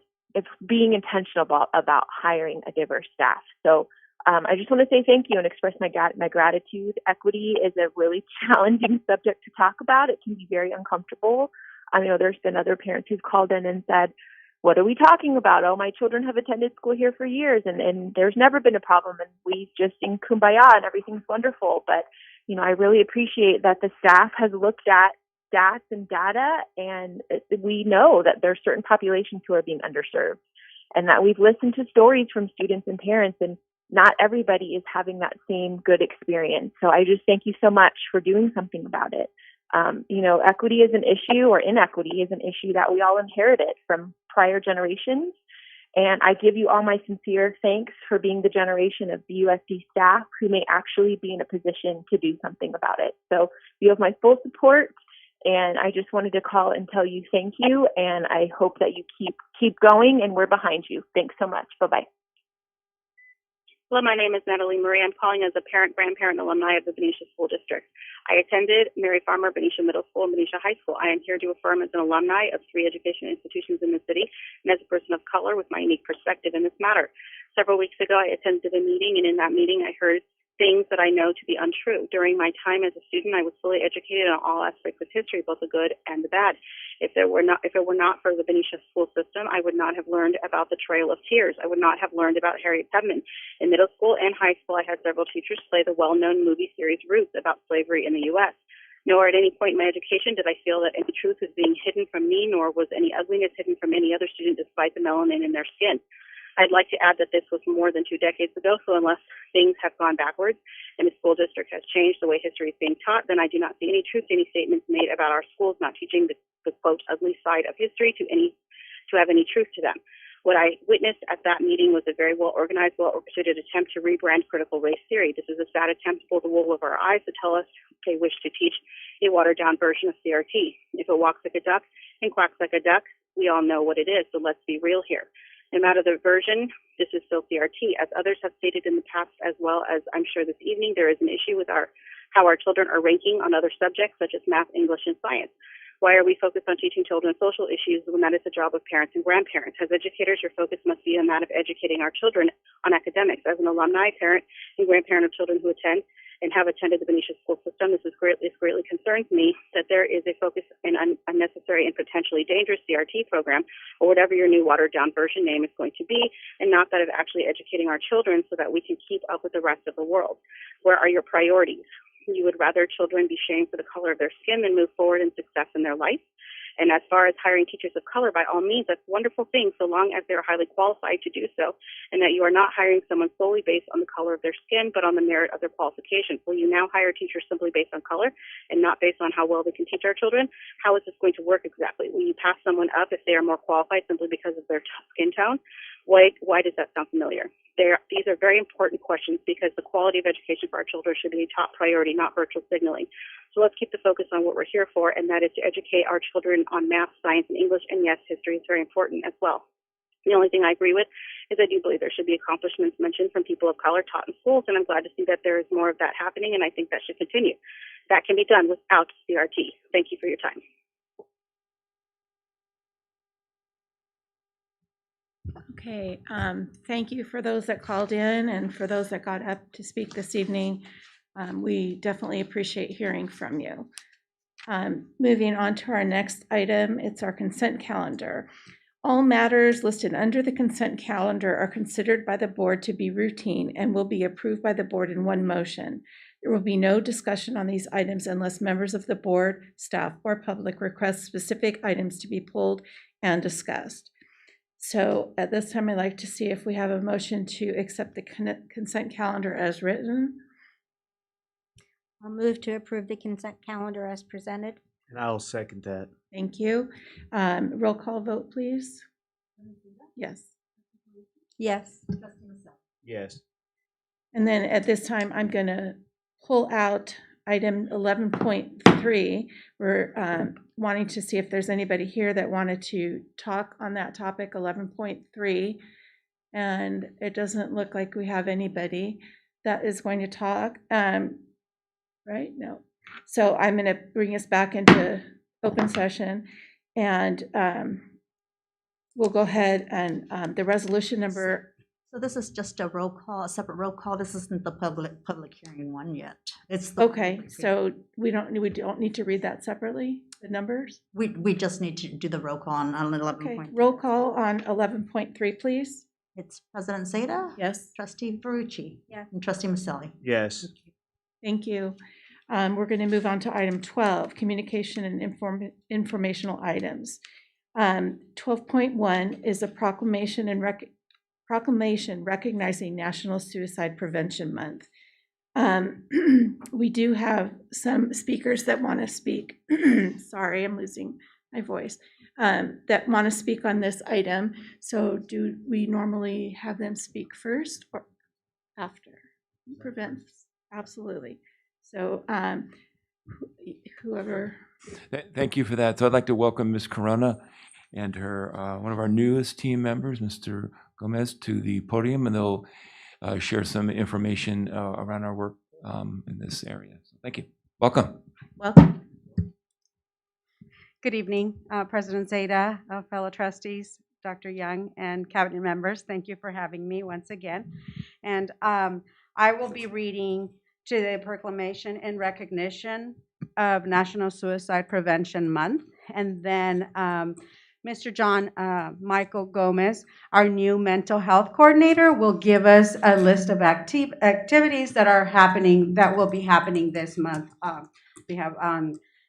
being intentional about hiring a diverse staff. So I just want to say thank you and express my gratitude. Equity is a really challenging subject to talk about. It can be very uncomfortable. I know there's been other parents who've called in and said, what are we talking about? Oh, my children have attended school here for years and there's never been a problem and we just sing kumbaya and everything's wonderful. But, I really appreciate that the staff has looked at stats and data, and we know that there's certain populations who are being underserved, and that we've listened to stories from students and parents, and not everybody is having that same good experience. So I just thank you so much for doing something about it. Equity is an issue, or inequity is an issue that we all inherited from prior generations. And I give you all my sincere thanks for being the generation of BUSD staff who may actually be in a position to do something about it. So you have my full support. And I just wanted to call and tell you thank you, and I hope that you keep going, and we're behind you. Thanks so much. Bye-bye. Hello, my name is Natalie Marie. I'm calling as a parent, grandparent, alumni of the Benicia School District. I attended Mary Farmer, Benicia Middle School, and Benicia High School. I am here to affirm as an alumni of 3 education institutions in the city, and as a person of color with my unique perspective in this matter. Several weeks ago, I attended a meeting, and in that meeting, I heard things that I know to be untrue. During my time as a student, I was fully educated on all aspects of history, both the good and the bad. If it were not for the Benicia school system, I would not have learned about the Trail of Tears. I would not have learned about Harriet Tubman. In middle school and high school, I had several teachers play the well-known movie series Roots about slavery in the U.S. Nor at any point in my education did I feel that any truth was being hidden from me, nor was any ugliness hidden from any other student despite the melanin in their skin. I'd like to add that this was more than 2 decades ago, so unless things have gone backwards and the school district has changed the way history is being taught, then I do not see any truth to any statements made about our schools not teaching the quote, ugly side of history to have any truth to them. What I witnessed at that meeting was a very well-organized, well-orchestrated attempt to rebrand critical race theory. This is a sad attempt to pull the wool over our eyes to tell us they wish to teach a watered-down version of CRT. If it walks like a duck and quacks like a duck, we all know what it is, so let's be real here. No matter the version, this is still CRT. As others have stated in the past, as well as I'm sure this evening, there is an issue with how our children are ranking on other subjects such as math, English, and science. Why are we focused on teaching children social issues when that is the job of parents and grandparents? As educators, your focus must be on that of educating our children on academics. As an alumni, parent, and grandparent of children who attend and have attended the Benicia school system, this greatly concerns me that there is a focus in unnecessary and potentially dangerous CRT program, or whatever your new watered down version name is going to be, and not that of actually educating our children so that we can keep up with the rest of the world. Where are your priorities? You would rather children be shamed for the color of their skin than move forward in success in their life. And as far as hiring teachers of color, by all means, that's a wonderful thing, so long as they're highly qualified to do so, and that you are not hiring someone solely based on the color of their skin, but on the merit of their qualifications. Will you now hire teachers simply based on color and not based on how well they can teach our children? How is this going to work exactly? Will you pass someone up if they are more qualified simply because of their skin tone? Why does that sound familiar? These are very important questions because the quality of education for our children should be a top priority, not virtual signaling. So let's keep the focus on what we're here for, and that is to educate our children on math, science, and English, and yes, history is very important as well. The only thing I agree with is I do believe there should be accomplishments mentioned from people of color taught in schools, and I'm glad to see that there is more of that happening, and I think that should continue. That can be done without CRT. Thank you for your time. Okay, thank you for those that called in and for those that got up to speak this evening. We definitely appreciate hearing from you. Moving on to our next item, it's our consent calendar. All matters listed under the consent calendar are considered by the board to be routine and will be approved by the board in one motion. There will be no discussion on these items unless members of the board, staff, or public request specific items to be pulled and discussed. So at this time, I'd like to see if we have a motion to accept the consent calendar as written. I'll move to approve the consent calendar as presented. And I'll second that. Thank you. Roll call vote, please. Yes. Yes. Yes. And then at this time, I'm going to pull out item 11.3. We're wanting to see if there's anybody here that wanted to talk on that topic, 11.3. And it doesn't look like we have anybody that is going to talk. Right? No. So I'm going to bring us back into open session, and we'll go ahead and the resolution number. So this is just a roll call, a separate roll call. This isn't the public hearing one yet. It's the Okay. So we don't need to read that separately. The numbers. We just need to do the roll call on 11. Okay. Roll call on 11.3, please. It's President Zeta. Yes. Trustee Ferrucci. Yeah. And Trustee Maselli. Yes. Thank you. We're going to move on to item 12, communication and informational items. 12.1 is a proclamation recognizing National Suicide Prevention Month. We do have some speakers that want to speak. Sorry, I'm losing my voice. That want to speak on this item. So do we normally have them speak first or after? Prevent. Absolutely. So whoever. Thank you for that. So I'd like to welcome Ms. Corona and her one of our newest team members, Mr. Gomez, to the podium, and they'll share some information around our work in this area. So thank you. Welcome. Welcome. Good evening, President Zeta, fellow trustees, Dr. Young, and cabinet members. Thank you for having me once again. And I will be reading to the proclamation in recognition of National Suicide Prevention Month. And then Mr. John Michael Gomez, our new mental health coordinator, will give us a list of activities that are happening, that will be happening this month. We have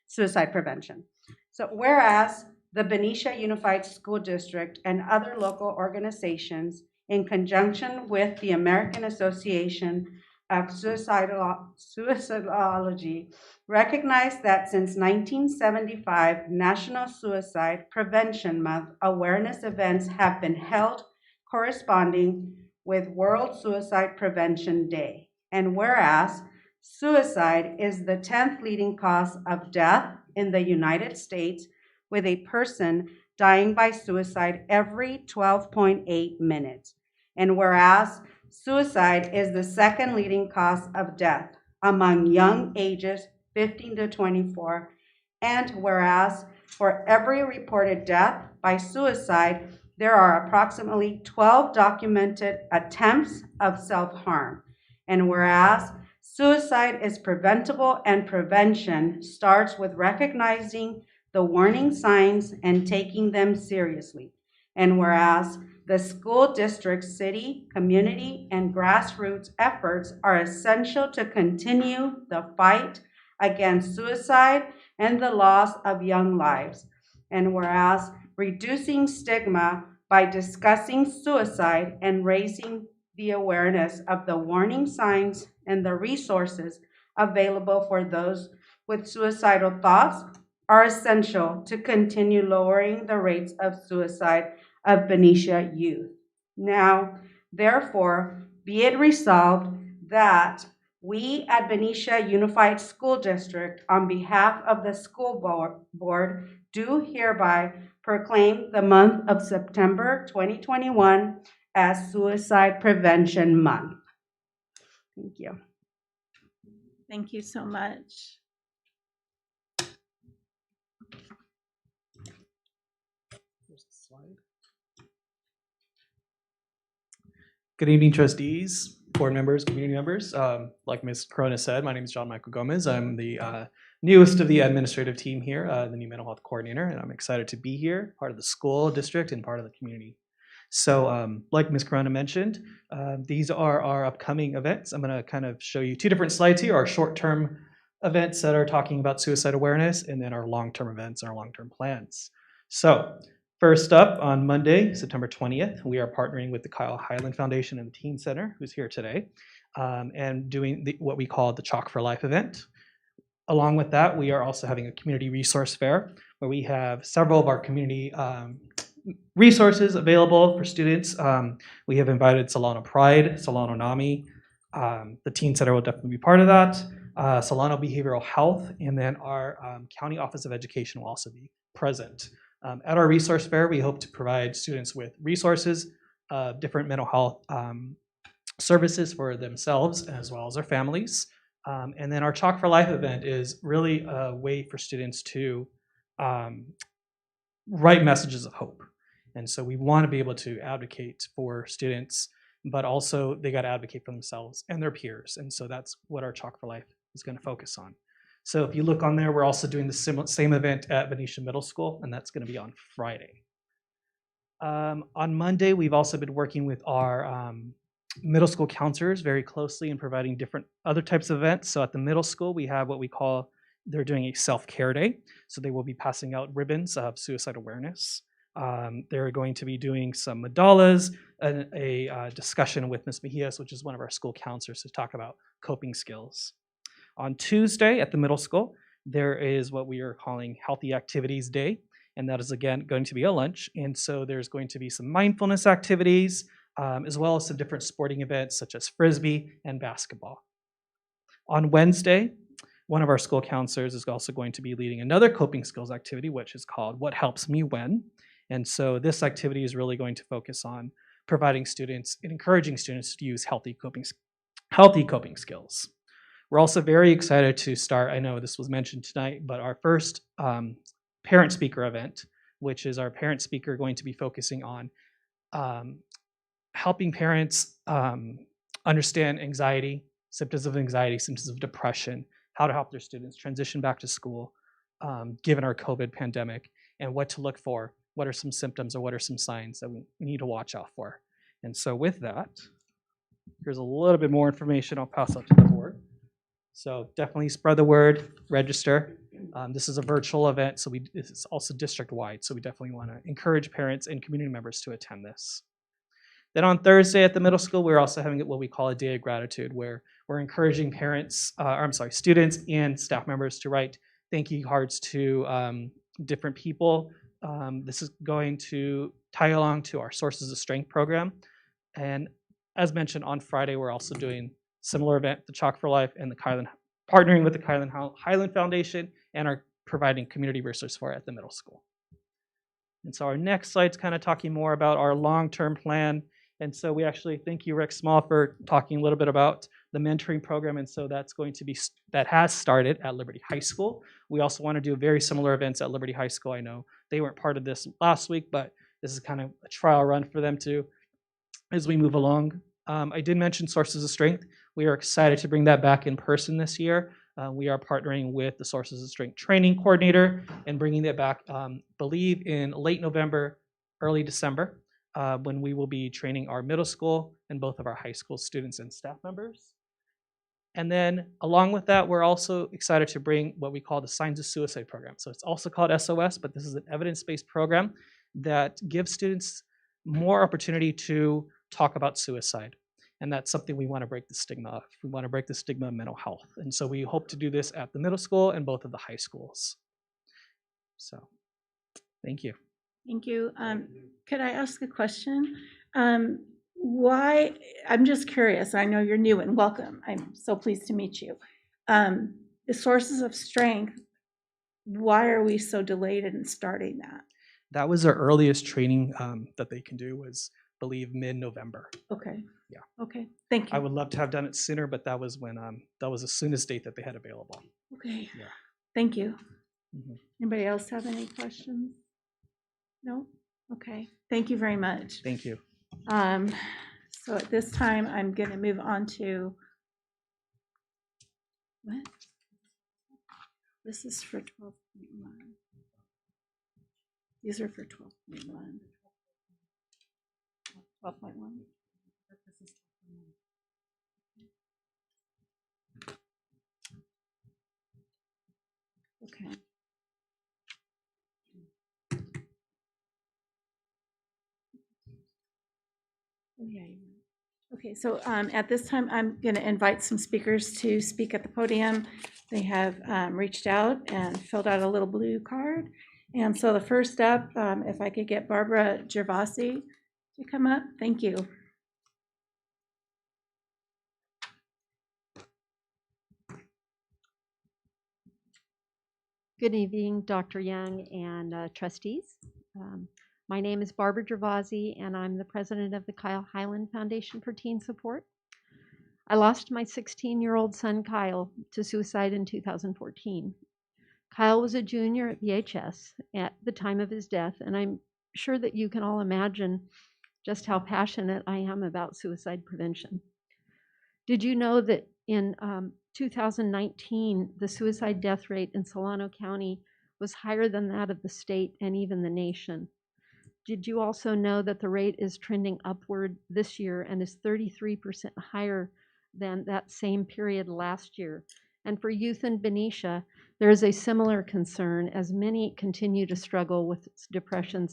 suicide prevention. So whereas the Benicia Unified School District and other local organizations, in conjunction with the American Association of Suicidology, recognize that since 1975, National Suicide Prevention Month awareness events have been held corresponding with World Suicide Prevention Day. And whereas suicide is the 10th leading cause of death in the United States, with a person dying by suicide every 12.8 minutes. And whereas suicide is the second leading cause of death among young ages 15 to 24. And whereas for every reported death by suicide, there are approximately 12 documented attempts of self-harm. And whereas Suicide is preventable, and prevention starts with recognizing the warning signs and taking them seriously. And whereas the school district, city, community, and grassroots efforts are essential to continue the fight against suicide and the loss of young lives. And whereas reducing stigma by discussing suicide and raising the awareness of the warning signs and the resources available for those with suicidal thoughts are essential to continue lowering the rates of suicide of Benicia youth. Now, therefore, be it resolved that we at Benicia Unified School District, on behalf of the school board, do hereby proclaim the month of September 2021 as Suicide Prevention Month. Thank you. Thank you so much. Good evening, trustees, board members, community members. Like Ms. Corona said, my name is John Michael Gomez. I'm the newest of the administrative team here, the new mental health coordinator, and I'm excited to be here, part of the school district and part of the community. So like Ms. Corona mentioned, these are our upcoming events. I'm going to kind of show you two different slides here, our short-term events that are talking about suicide awareness, and then our long-term events and our long-term plans. So first up, on Monday, September 20th, we are partnering with the Kyle Highland Foundation and the Teen Center, who's here today, and doing what we call the Chalk for Life event. Along with that, we are also having a community resource fair where we have several of our community resources available for students. We have invited Solano Pride, Solano NAMI, the Teen Center will definitely be part of that, Solano Behavioral Health, and then our County Office of Education will also be present. At our resource fair, we hope to provide students with resources, different mental health services for themselves as well as their families. And then our Chalk for Life event is really a way for students to write messages of hope. And so we want to be able to advocate for students, but also they got to advocate for themselves and their peers. And so that's what our Chalk for Life is going to focus on. So if you look on there, we're also doing the same event at Venetian Middle School, and that's going to be on Friday. On Monday, we've also been working with our middle school counselors very closely in providing different other types of events. So at the middle school, we have what we call, they're doing a self-care day. So they will be passing out ribbons of suicide awareness. They're going to be doing some mandalas, and a discussion with Ms. Mejias, which is one of our school counselors, to talk about coping skills. On Tuesday at the middle school, there is what we are calling Healthy Activities Day, and that is again going to be a lunch. And so there's going to be some mindfulness activities, as well as some different sporting events such as Frisbee and basketball. On Wednesday, one of our school counselors is also going to be leading another coping skills activity, which is called What Helps Me When. And so this activity is really going to focus on providing students and encouraging students to use healthy coping skills. We're also very excited to start, I know this was mentioned tonight, but our first parent speaker event, which is our parent speaker going to be focusing on helping parents understand anxiety, symptoms of depression, how to help their students transition back to school, given our COVID pandemic, and what to look for, what are some symptoms or what are some signs that we need to watch out for. And so with that, here's a little bit more information I'll pass out to the board. So definitely spread the word, register. This is a virtual event, so it's also district-wide, so we definitely want to encourage parents and community members to attend this. Then on Thursday at the middle school, we're also having what we call a Day of Gratitude, where we're encouraging students and staff members to write thank you cards to different people. This is going to tie along to our Sources of Strength program. And as mentioned, on Friday, we're also doing similar event, the Chalk for Life, and partnering with the Highland Foundation, and are providing community resource for it at the middle school. And so our next slide's kind of talking more about our long-term plan. And so we actually thank you, Rick Small, for talking a little bit about the mentoring program. And so that has started at Liberty High School. We also want to do very similar events at Liberty High School. I know they weren't part of this last week, but this is kind of a trial run for them too, as we move along. I did mention Sources of Strength. We are excited to bring that back in person this year. We are partnering with the Sources of Strength training coordinator and bringing it back, believe in late November, early December, when we will be training our middle school and both of our high school students and staff members. And then along with that, we're also excited to bring what we call the Signs of Suicide program. So it's also called SOS, but this is an evidence-based program that gives students more opportunity to talk about suicide. And that's something we want to break the stigma of. We want to break the stigma of mental health. And so we hope to do this at the middle school and both of the high schools. So, thank you. Thank you. Could I ask a question? Why, I'm just curious, I know you're new and welcome. I'm so pleased to meet you. The Sources of Strength, why are we so delayed in starting that? That was our earliest training that they can do was, I believe, mid-November. Okay. Yeah. Okay, thank you. I would love to have done it sooner, but that was when that was the soonest date that they had available. Okay. Yeah. Thank you. Mhm. Anybody else have any questions? No? Okay, thank you very much. Thank you. So at this time, I'm going to move on to, what? This is for 12.1. These are for 12.1. 12.1. Okay. Oh, yeah, you're right. Okay, so at this time, I'm going to invite some speakers to speak at the podium. They have reached out and filled out a little blue card. And so the first up, if I could get Barbara Dravazzi to come up, thank you. Good evening, Dr. Young and trustees. My name is Barbara Dravazzi, and I'm the president of the Kyle Highland Foundation for Teen Support. I lost my 16-year-old son, Kyle, to suicide in 2014. Kyle was a junior at VHS at the time of his death, and I'm sure that you can all imagine just how passionate I am about suicide prevention. Did you know that in 2019, the suicide death rate in Solano County was higher than that of the state and even the nation? Did you also know that the rate is trending upward this year and is 33% higher than that same period last year? And for youth in Benicia, there is a similar concern as many continue to struggle with depression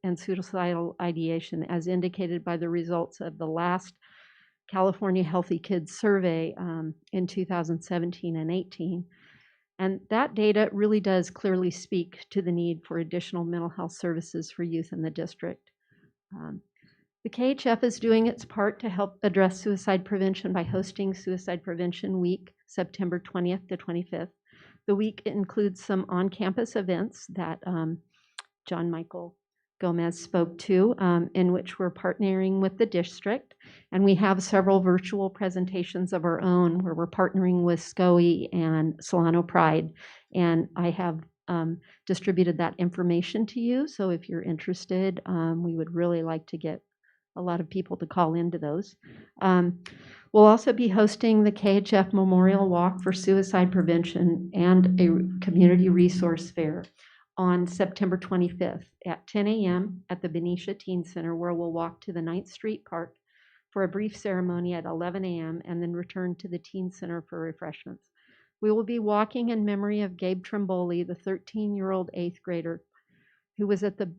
and suicidal ideation, as indicated by the results of the last California Healthy Kids survey in 2017 and 18. And that data really does clearly speak to the need for additional mental health services for youth in the district. The KHF is doing its part to help address suicide prevention by hosting Suicide Prevention Week, September 20th to 25th. The week includes some on-campus events that John Michael Gomez spoke to, in which we're partnering with the district. And we have several virtual presentations of our own where we're partnering with SCOE and Solano Pride. And I have distributed that information to you. So if you're interested, we would really like to get a lot of people to call into those. We'll also be hosting the KHF Memorial Walk for Suicide Prevention and a community resource fair on September 25th at 10 a.m. at the Benicia Teen Center, where we'll walk to the 9th Street Park for a brief ceremony at 11 a.m. and then return to the Teen Center for refreshments. We will be walking in memory of Gabe Trimboli, the 13-year-old 8th grader who was at the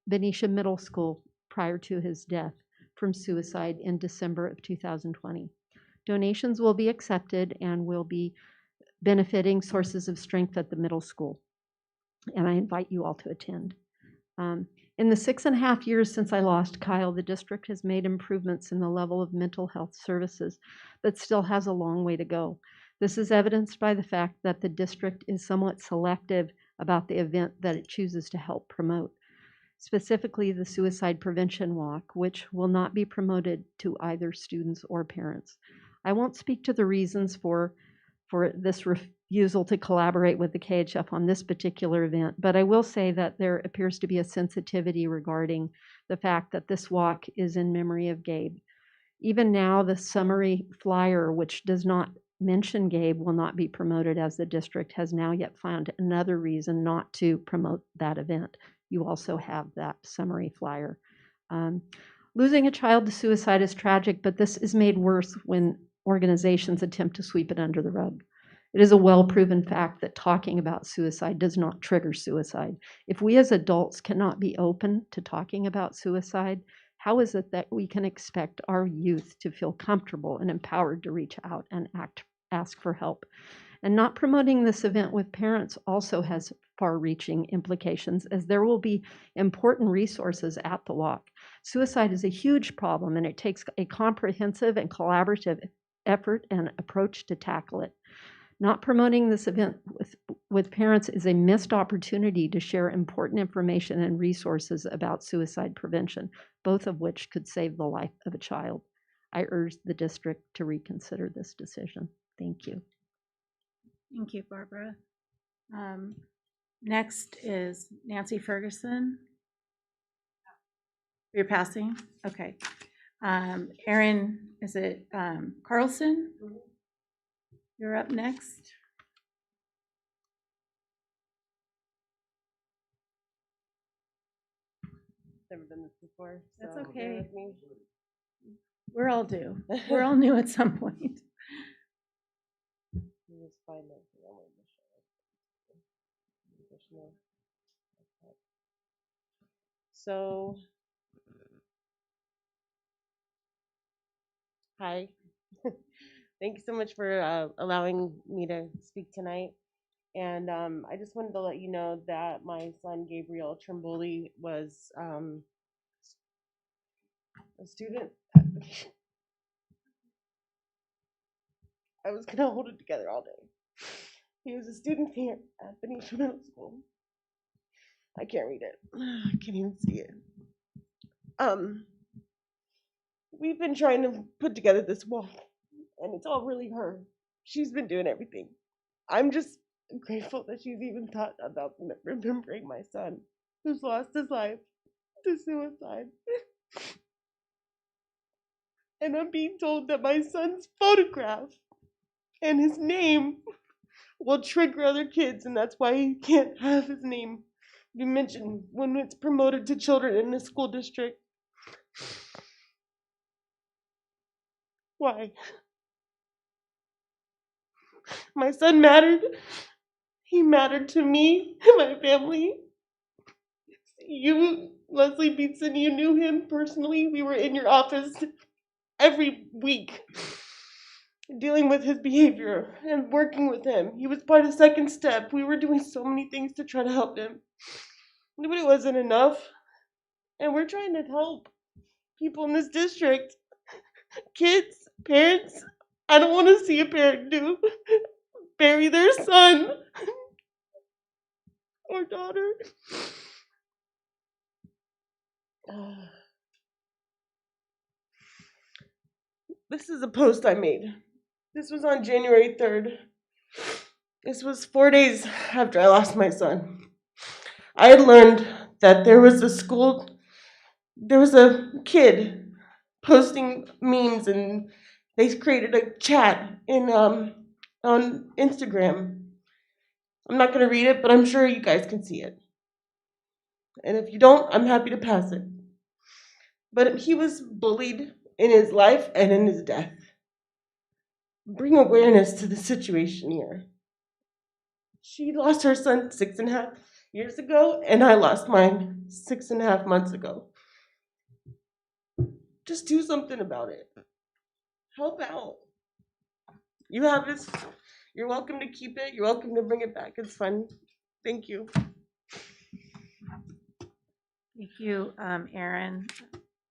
Benicia Middle School prior to his death from suicide in December of 2020. Donations will be accepted and will be benefiting Sources of Strength at the middle school. And I invite you all to attend. In the 6.5 years since I lost Kyle, the district has made improvements in the level of mental health services, but still has a long way to go. This is evidenced by the fact that the district is somewhat selective about the event that it chooses to help promote, specifically the Suicide Prevention Walk, which will not be promoted to either students or parents. I won't speak to the reasons for this refusal to collaborate with the KHF on this particular event, but I will say that there appears to be a sensitivity regarding the fact that this walk is in memory of Gabe. Even now, the summary flyer, which does not mention Gabe, will not be promoted as the district has now yet found another reason not to promote that event. You also have that summary flyer. Losing a child to suicide is tragic, but this is made worse when organizations attempt to sweep it under the rug. It is a well-proven fact that talking about suicide does not trigger suicide. If we as adults cannot be open to talking about suicide, how is it that we can expect our youth to feel comfortable and empowered to reach out and ask for help? And not promoting this event with parents also has far-reaching implications, as there will be important resources at the walk. Suicide is a huge problem, and it takes a comprehensive and collaborative effort and approach to tackle it. Not promoting this event with parents is a missed opportunity to share important information and resources about suicide prevention, both of which could save the life of a child. I urge the district to reconsider this decision. Thank you. Thank you, Barbara. Next is Nancy Ferguson. You're passing? Okay. Erin, is it Carlson? You're up next. Never done this before. That's so okay. bear with me. We're all due. We're all new at some point. Just find that thing I wanted to show. Additional. Okay. So, hi. Thank you so much for allowing me to speak tonight. And I just wanted to let you know that my son Gabriel Trimboli was a student. I was gonna hold it together all day. He was a student here at Venetian Middle School. I can't read it. I can't even see it. We've been trying to put together this walk, and it's all really her. She's been doing everything. I'm just grateful that she's even thought about remembering my son, who's lost his life to suicide. And I'm being told that my son's photograph and his name will trigger other kids, and that's why he can't have his name be mentioned when it's promoted to children in the school district. Why? My son mattered. He mattered to me and my family. You, Leslie Beatson, you knew him personally. We were in your office every week dealing with his behavior and working with him. He was part of Second Step. We were doing so many things to try to help him. But it wasn't enough. And we're trying to help people in this district. Kids, parents. I don't want to see a parent bury their son or daughter. This is a post I made. This was on January 3rd. This was 4 days after I lost my son. I had learned that there was a kid posting memes, and they created a chat on Instagram. I'm not going to read it, but I'm sure you guys can see it. And if you don't, I'm happy to pass it. But he was bullied in his life and in his death. Bring awareness to the situation here. She lost her son 6.5 years ago, and I lost mine 6.5 months ago. Just do something about it. Help out. You have this. You're welcome to keep it. You're welcome to bring it back. It's fun. Thank you. Thank you, Erin.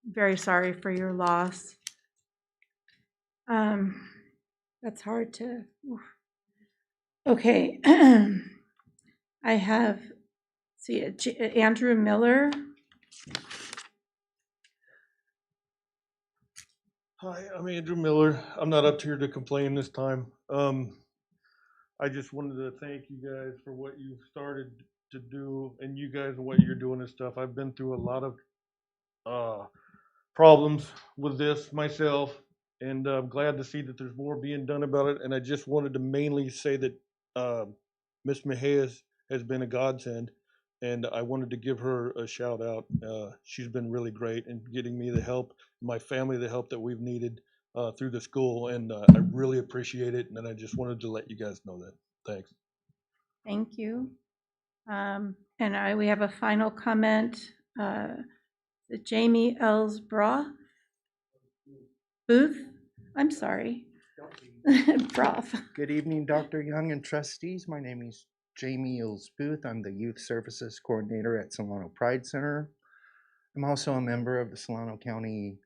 Very sorry for your loss. That's hard to. Okay. I have, Andrew Miller. Hi, I'm Andrew Miller. I'm not up here to complain this time. I just wanted to thank you guys for what you've started to do, and you guys and what you're doing and stuff. I've been through a lot of problems with this myself, and I'm glad to see that there's more being done about it. And I just wanted to mainly say that Ms. Mejia has been a godsend, and I wanted to give her a shout out. She's been really great in getting me the help, my family the help that we've needed through the school, and I really appreciate it. And I just wanted to let you guys know that. Thanks. Thank you. And we have a final comment. Jamie Ellsbrough Booth. I'm sorry. Broth. Good evening, Dr. Young and trustees. My name is Jamie Ills Booth. I'm the Youth Services Coordinator at Solano Pride Center. I'm also a member of the Solano County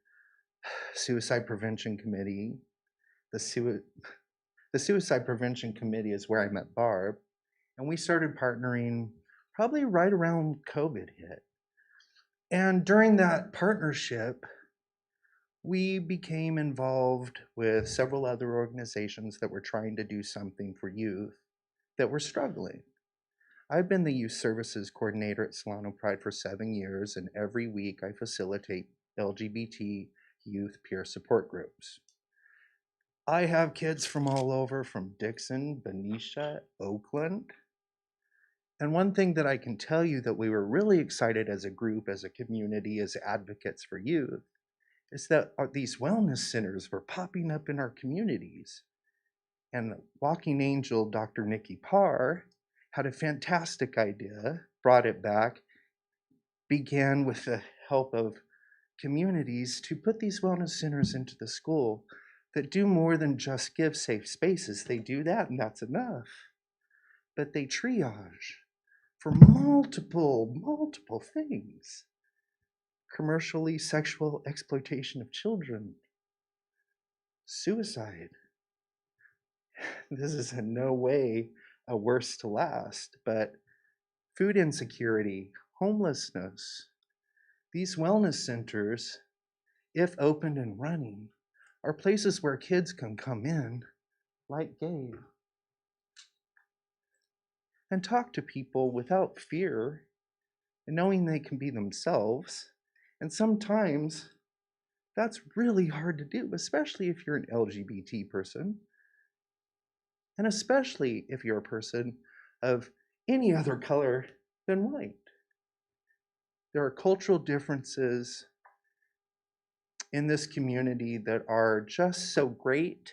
Suicide Prevention Committee. The Suicide Prevention Committee is where I met Barb, and we started partnering probably right around COVID hit. And during that partnership, we became involved with several other organizations that were trying to do something for youth that were struggling. I've been the Youth Services Coordinator at Solano Pride for 7 years, and every week I facilitate LGBT youth peer support groups. I have kids from all over, from Dixon, Benicia, Oakland. And one thing that I can tell you that we were really excited as a group, as a community, as advocates for youth, is that these wellness centers were popping up in our communities. And Walking Angel, Dr. Nikki Parr, had a fantastic idea, brought it back, began with the help of communities to put these wellness centers into the school that do more than just give safe spaces. They do that, and that's enough. But they triage for multiple things. Commercially sexual exploitation of children, suicide. This is in no way a worse to last, but food insecurity, homelessness. These wellness centers, if opened and running, are places where kids can come in, like Gabe, and talk to people without fear and knowing they can be themselves. And sometimes that's really hard to do, especially if you're an LGBT person, and especially if you're a person of any other color than white. There are cultural differences in this community that are just so great,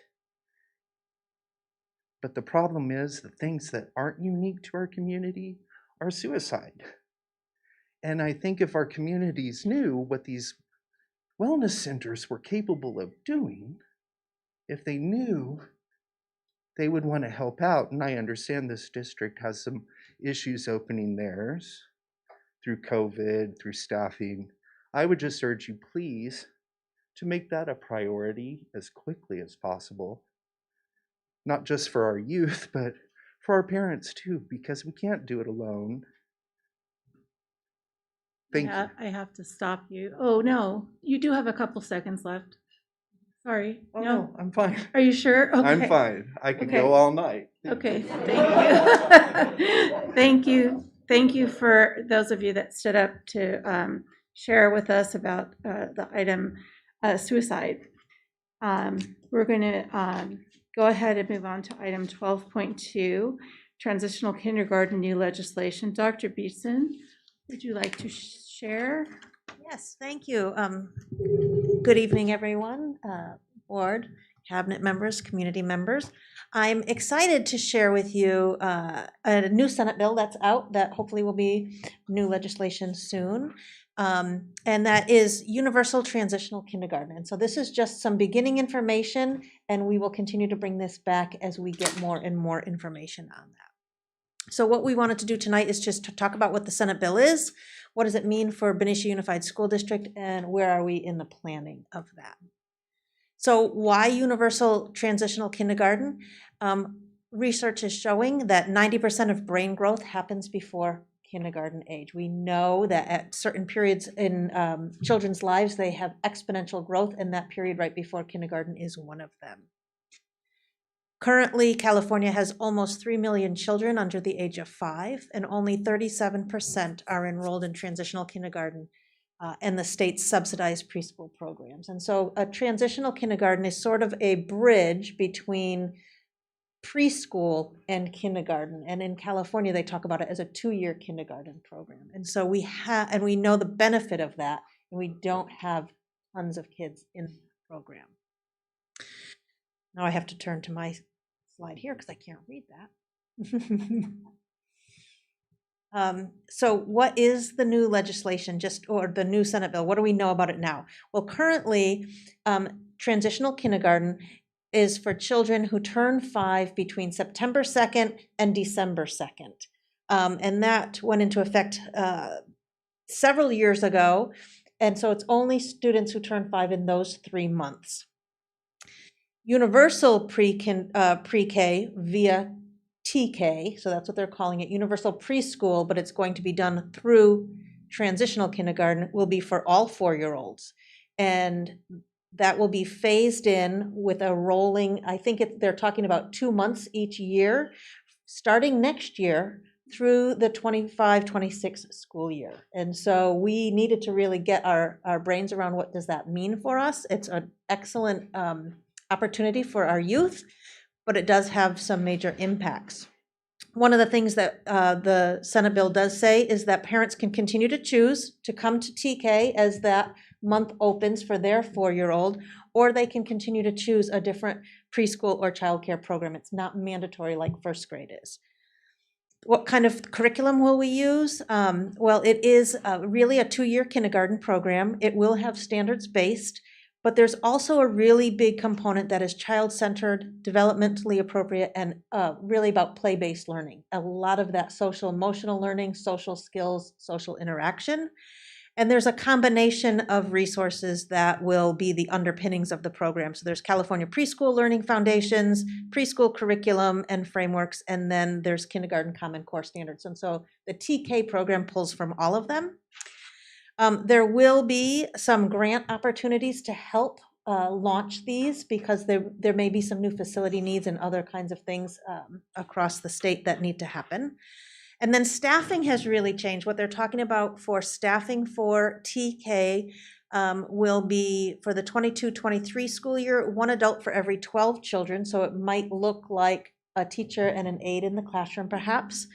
but the problem is the things that aren't unique to our community are suicide. And I think if our communities knew what these wellness centers were capable of doing, if they knew, they would want to help out. And I understand this district has some issues opening theirs through COVID, through staffing. I would just urge you, please, to make that a priority as quickly as possible. Not just for our youth, but for our parents too, because we can't do it alone. Thank you. I have to stop you. Oh, no, you do have a couple seconds left. Sorry. Oh, no, I'm fine. Are you sure? Okay. I'm fine. I could Okay. go all night. Okay, thank you. Thank you. Thank you for those of you that stood up to share with us about the item suicide. We're going to go ahead and move on to item 12.2, transitional kindergarten new legislation. Dr. Beeson, would you like to share? Yes, thank you. Good evening, everyone, board, cabinet members, community members. I'm excited to share with you a new Senate bill that's out that hopefully will be new legislation soon. And that is universal transitional kindergarten. And so this is just some beginning information, and we will continue to bring this back as we get more and more information on that. So what we wanted to do tonight is just to talk about what the Senate bill is, what does it mean for Benicia Unified School District, and where are we in the planning of that. So why universal transitional kindergarten? Research is showing that 90% of brain growth happens before kindergarten age. We know that at certain periods in children's lives, they have exponential growth, and that period right before kindergarten is one of them. Currently, California has almost 3 million children under the age of 5, and only 37% are enrolled in transitional kindergarten. and the state's subsidized preschool programs. And so a transitional kindergarten is sort of a bridge between preschool and kindergarten. And in California, they talk about it as a 2-year kindergarten program. And so we know the benefit of that, and we don't have tons of kids in the program. Now I have to turn to my slide here because I can't read that. So what is the new legislation, or the new Senate bill? What do we know about it now? Well, currently, transitional kindergarten is for children who turn 5 between September 2nd and December 2nd. And that went into effect several years ago. And so it's only students who turn 5 in those 3 months. Universal pre-K via TK, so that's what they're calling it, universal preschool, but it's going to be done through transitional kindergarten, will be for all 4-year-olds. And that will be phased in with a rolling, I think they're talking about 2 months each year, starting next year through the 25-26 school year. And so we needed to really get our brains around what does that mean for us. It's an excellent opportunity for our youth, but it does have some major impacts. One of the things that the Senate bill does say is that parents can continue to choose to come to TK as that month opens for their 4-year-old, or they can continue to choose a different preschool or childcare program. It's not mandatory like first grade is. What kind of curriculum will we use? Well, it is really a 2-year kindergarten program. It will have standards-based, but there's also a really big component that is child-centered, developmentally appropriate, and really about play-based learning. A lot of that social emotional learning, social skills, social interaction. And there's a combination of resources that will be the underpinnings of the program. So there's California Preschool Learning Foundations, preschool curriculum and frameworks, and then there's Kindergarten Common Core Standards. And so the TK program pulls from all of them. There will be some grant opportunities to help launch these because there may be some new facility needs and other kinds of things across the state that need to happen. And then staffing has really changed. What they're talking about for staffing for TK will be for the 22-23 school year, 1 adult for every 12 children. So it might look like a teacher and an aide in the classroom perhaps.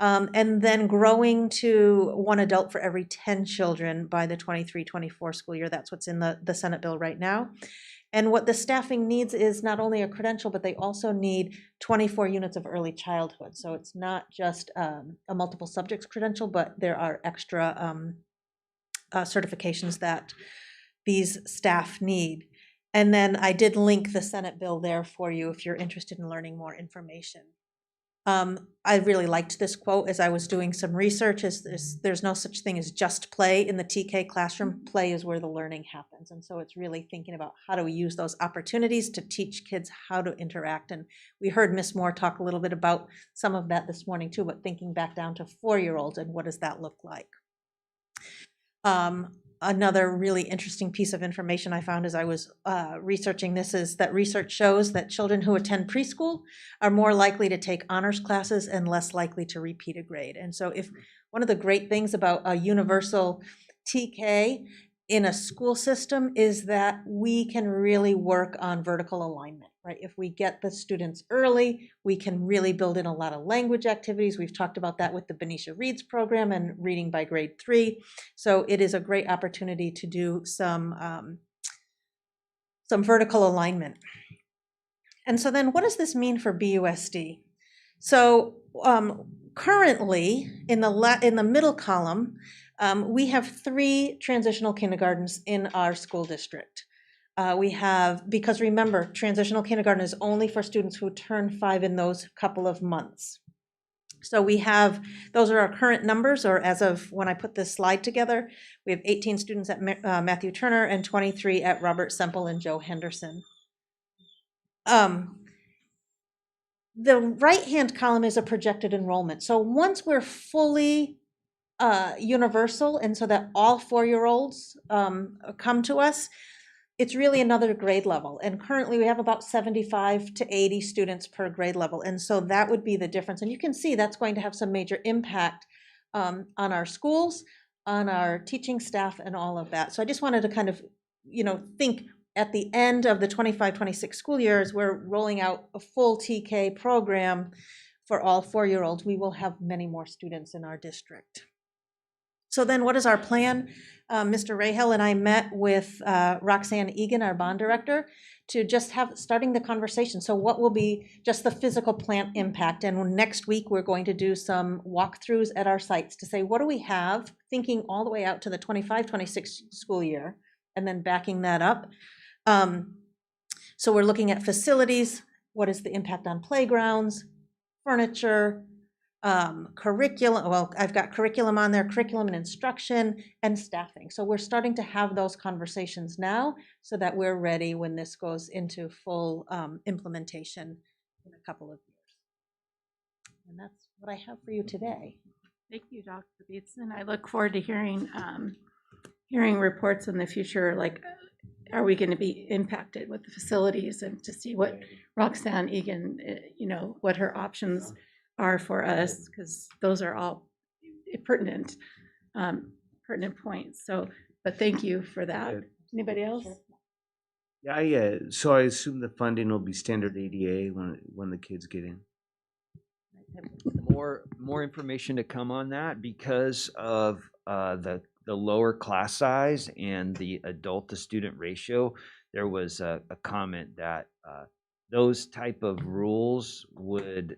And then growing to 1 adult for every 10 children by the 23-24 school year. That's what's in the Senate bill right now. And what the staffing needs is not only a credential, but they also need 24 units of early childhood. So it's not just a multiple subjects credential, but there are extra certifications that these staff need. And then I did link the Senate bill there for you if you're interested in learning more information. I really liked this quote as I was doing some research. There's no such thing as just play in the TK classroom. Play is where the learning happens. And so it's really thinking about how do we use those opportunities to teach kids how to interact. And we heard Ms. Moore talk a little bit about some of that this morning too, but thinking back down to 4-year-olds and what does that look like? Another really interesting piece of information I found as I was researching this is that research shows that children who attend preschool are more likely to take honors classes and less likely to repeat a grade. And so if one of the great things about a universal TK in a school system is that we can really work on vertical alignment, right? If we get the students early, we can really build in a lot of language activities. We've talked about that with the Benicia Reads program and reading by grade 3. So it is a great opportunity to do some vertical alignment. And so then what does this mean for BUSD? So currently in the middle column, we have 3 transitional kindergartens in our school district. We have, because remember, transitional kindergarten is only for students who turn 5 in those couple of months. So we have, those are our current numbers, or as of when I put this slide together, we have 18 students at Matthew Turner and 23 at Robert Semple and Joe Henderson. The right-hand column is a projected enrollment. So once we're fully universal, and so that all 4-year-olds come to us, it's really another grade level. And currently we have about 75 to 80 students per grade level. And so that would be the difference. And you can see that's going to have some major impact on our schools, on our teaching staff and all of that. So I just wanted to kind of, think at the end of the 25-26 school years, we're rolling out a full TK program for all 4-year-olds. We will have many more students in our district. So then what is our plan? Mr. Rahel and I met with Roxanne Egan, our bond director, to just starting the conversation. So what will be just the physical plant impact? And next week, we're going to do some walkthroughs at our sites to say, what do we have, thinking all the way out to the 25-26 school year, and then backing that up. So we're looking at facilities. What is the impact on playgrounds, furniture, curriculum? Well, I've got curriculum on there, curriculum and instruction, and staffing. So we're starting to have those conversations now so that we're ready when this goes into full implementation in a couple of years. And that's what I have for you today. Thank you, Dr. Beatson. I look forward to hearing reports in the future, like, are we going to be impacted with the facilities, and to see what Roxanne Egan, what her options are for us, because those are all pertinent points. So, but thank you for that. Anybody else? Yeah, so I assume the funding will be standard ADA when the kids get in. More information to come on that because of the lower class size and the adult to student ratio. There was a comment that those type of rules would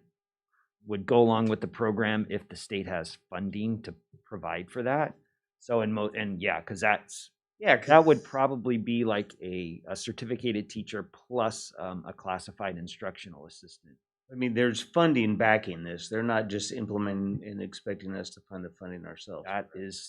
go along with the program if the state has funding to provide for that. So because that would probably be like a certificated teacher plus a classified instructional assistant. I mean, there's funding backing this. They're not just implementing and expecting us to fund the funding ourselves.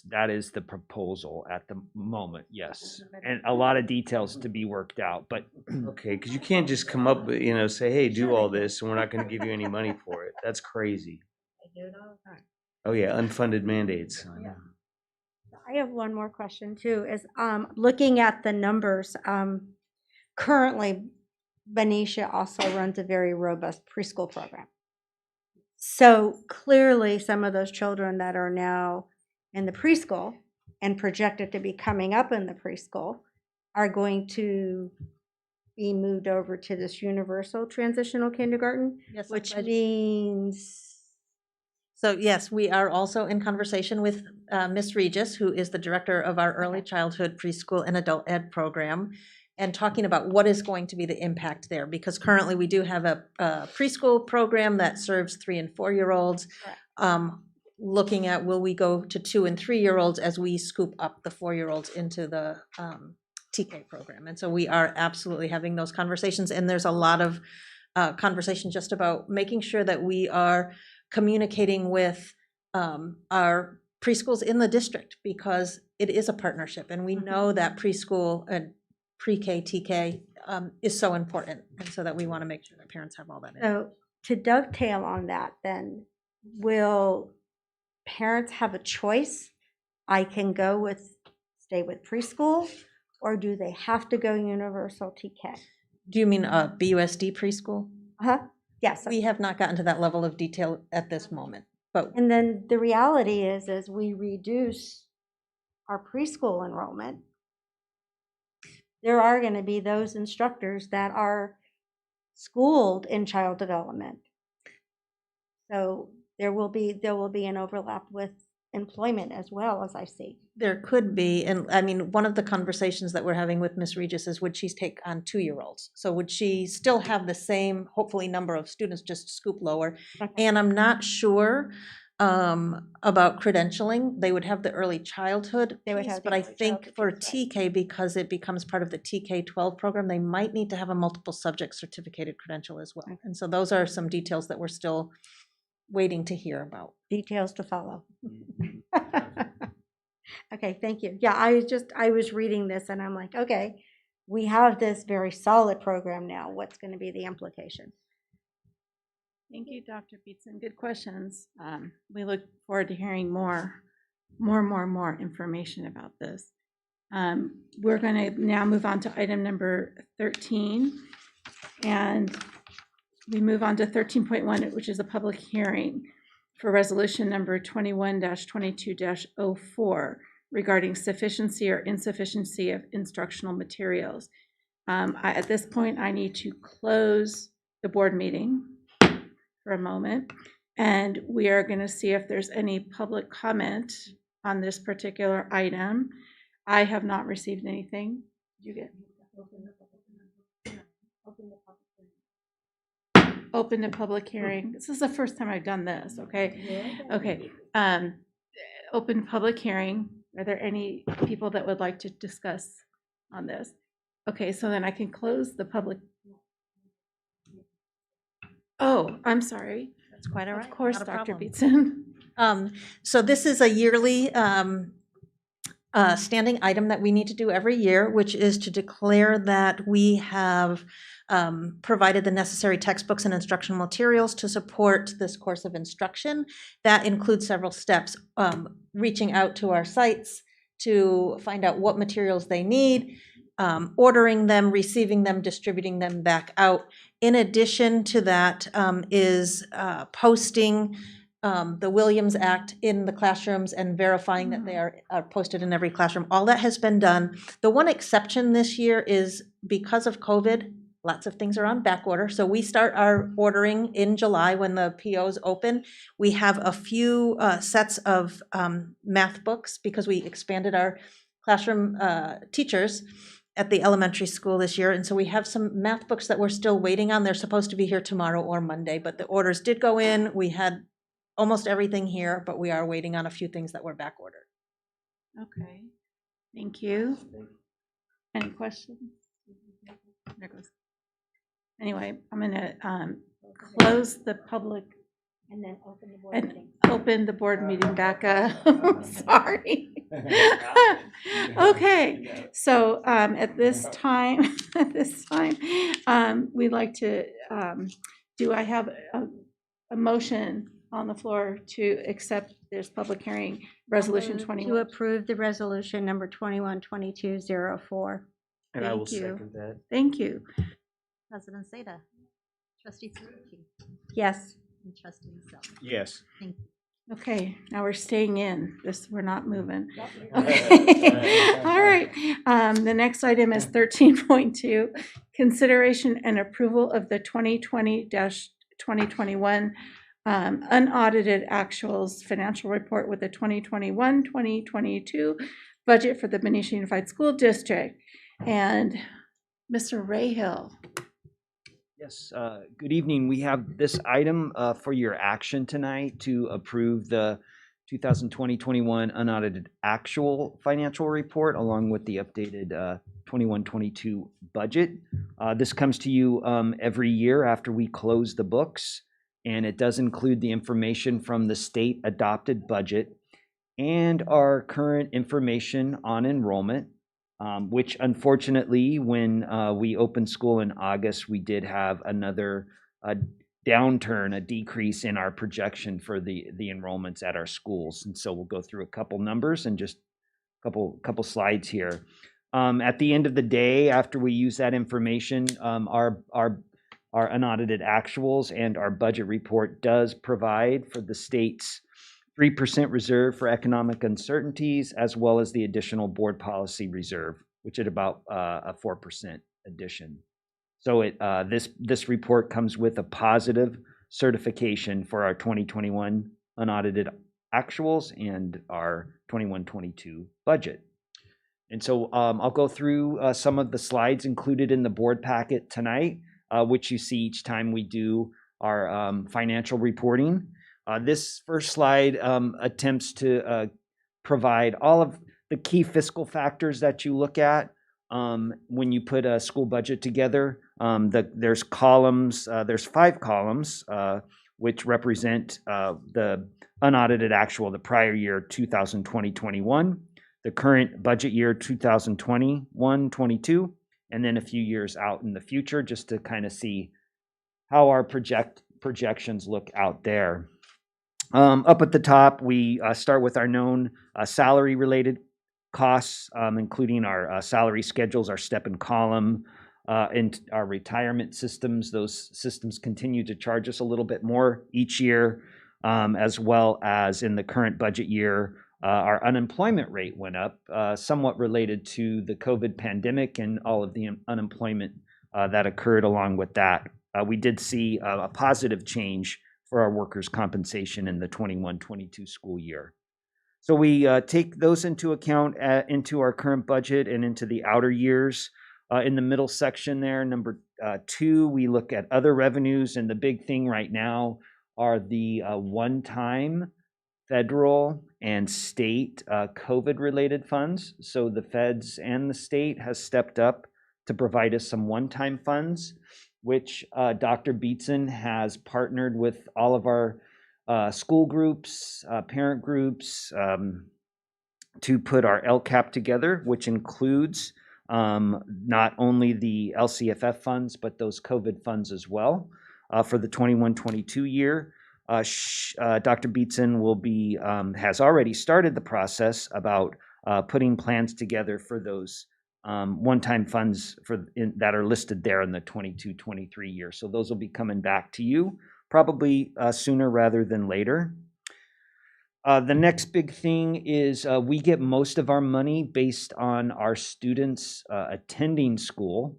That is the proposal at the moment, yes. And a lot of details to be worked out, but okay, because you can't just come up with, say, hey, do all this, and we're not going to give you any money for it. That's crazy. I do it all the time. Oh yeah, unfunded mandates. Yeah. I have one more question too, is looking at the numbers, currently Benicia also runs a very robust preschool program. So clearly some of those children that are now in the preschool and projected to be coming up in the preschool are going to be moved over to this universal transitional kindergarten, Yes, which means... So yes, we are also in conversation with Ms. Regis, who is the director of our early childhood preschool and adult ed program, and talking about what is going to be the impact there, because currently we do have a preschool program that serves 3 and 4-year-olds. Looking at, will we go to 2 and 3-year-olds as we scoop up the 4-year-olds into the TK program? And so we are absolutely having those conversations, and there's a lot of conversation just about making sure that we are communicating with our preschools in the district, because it is a partnership, and we know that preschool and pre-K, TK is so important, and so that we want to make sure that parents have all that in. So to dovetail on that, then, will parents have a choice? I can stay with preschool, or do they have to go universal TK? Do you mean a BUSD preschool? Yes. We have not gotten to that level of detail at this moment. And then the reality is, as we reduce our preschool enrollment, there are going to be those instructors that are schooled in child development. So there will be an overlap with employment as well, as I see. There could be, and I mean, one of the conversations that we're having with Ms. Regis is, would she take on 2-year-olds? So would she still have the same, hopefully, number of students, just scoop lower? Okay. And I'm not sure about credentialing. They would have the early childhood piece, but I think for TK, because it becomes part of the TK-12 program, they might need to have a multiple subject certificated credential as well. Okay. And so those are some details that we're still waiting to hear about. Details to follow. Okay, thank you. Yeah, I was reading this and I'm like, okay, we have this very solid program now. What's going to be the implication? Thank you, Dr. Beatson. Good questions. We look forward to hearing more information about this. We're going to now move on to item number 13, and we move on to 13.1, which is a public hearing. for resolution number 21-22-04 regarding sufficiency or insufficiency of instructional materials. At this point, I need to close the board meeting for a moment, and we are going to see if there's any public comment on this particular item. I have not received anything. Did you get? Open the public hearing. This is the first time I've done this, okay? Okay. Open public hearing. Are there any people that would like to discuss on this? Okay, so then I can close the public. Oh, I'm sorry. That's quite all right. Of course, not a Dr. problem. Beatson. So this is a yearly standing item that we need to do every year, which is to declare that we have provided the necessary textbooks and instructional materials to support this course of instruction. That includes several steps, reaching out to our sites to find out what materials they need, ordering them, receiving them, distributing them back out. In addition to that is posting the Williams Act in the classrooms and verifying that they are posted in every classroom. All that has been done. The one exception this year is because of COVID, lots of things are on back order. So we start our ordering in July when the POs open. We have a few sets of math books because we expanded our classroom teachers at the elementary school this year. And so we have some math books that we're still waiting on. They're supposed to be here tomorrow or Monday, but the orders did go in. We had almost everything here, but we are waiting on a few things that were back ordered. Okay, thank you. Any questions? There goes. Anyway, I'm gonna close the public And then open the board and meeting. open the board meeting back up. Sorry. Okay, so at this time, we'd like to, do I have a motion on the floor to accept this public hearing, resolution To 21? approve the resolution number 21-22-04. And I will Thank you. second that. Thank you. President Seda. Trustee Tsuruki. Yes. And Trustee Michelle. Yes. Thank you. Okay, now we're staying in. We're not moving. Okay. All right. The next item is 13.2, consideration and approval of the 2020-2021 unaudited actuals financial report with the 2021-2022 budget for the Benicia Unified School District. And Mr. Rayhill. Yes, good evening. We have this item for your action tonight to approve the 2020-21 unaudited actual financial report along with the updated 21-22 budget. This comes to you every year after we close the books, and it does include the information from the state adopted budget and our current information on enrollment. Which unfortunately, when we opened school in August, we did have another downturn, a decrease in our projection for the enrollments at our schools. And so we'll go through a couple numbers and just a couple slides here. At the end of the day, after we use that information, our unaudited actuals and our budget report does provide for the state's 3% reserve for economic uncertainties, as well as the additional board policy reserve, which is about a 4% addition. So this report comes with a positive certification for our 2021 unaudited actuals and our 21-22 budget. And so I'll go through some of the slides included in the board packet tonight, which you see each time we do our financial reporting. This first slide attempts to provide all of the key fiscal factors that you look at when you put a school budget together. There's columns, there's 5 columns, which represent the unaudited actual, the prior year 2020-21, the current budget year 2021-22, and then a few years out in the future, just to kind of see how our projections look out there. Up at the top, we start with our known salary-related costs, including our salary schedules, our step and column, and our retirement systems. Those systems continue to charge us a little bit more each year. as well as in the current budget year, our unemployment rate went up, somewhat related to the COVID pandemic and all of the unemployment that occurred along with that. We did see a positive change for our workers' compensation in the 21-22 school year. So we take those into account into our current budget and into the outer years. In the middle section there, number 2, we look at other revenues, and the big thing right now are the one-time federal and state COVID-related funds. So the feds and the state has stepped up to provide us some one-time funds, which Dr. Beatson has partnered with all of our school groups, parent groups, to put our LCAP together, which includes not only the LCFF funds, but those COVID funds as well for the 21-22 year. Dr. Beatson will be has already started the process about putting plans together for those one-time funds that are listed there in the 22-23 year. So those will be coming back to you probably sooner rather than later. The next big thing is we get most of our money based on our students attending school,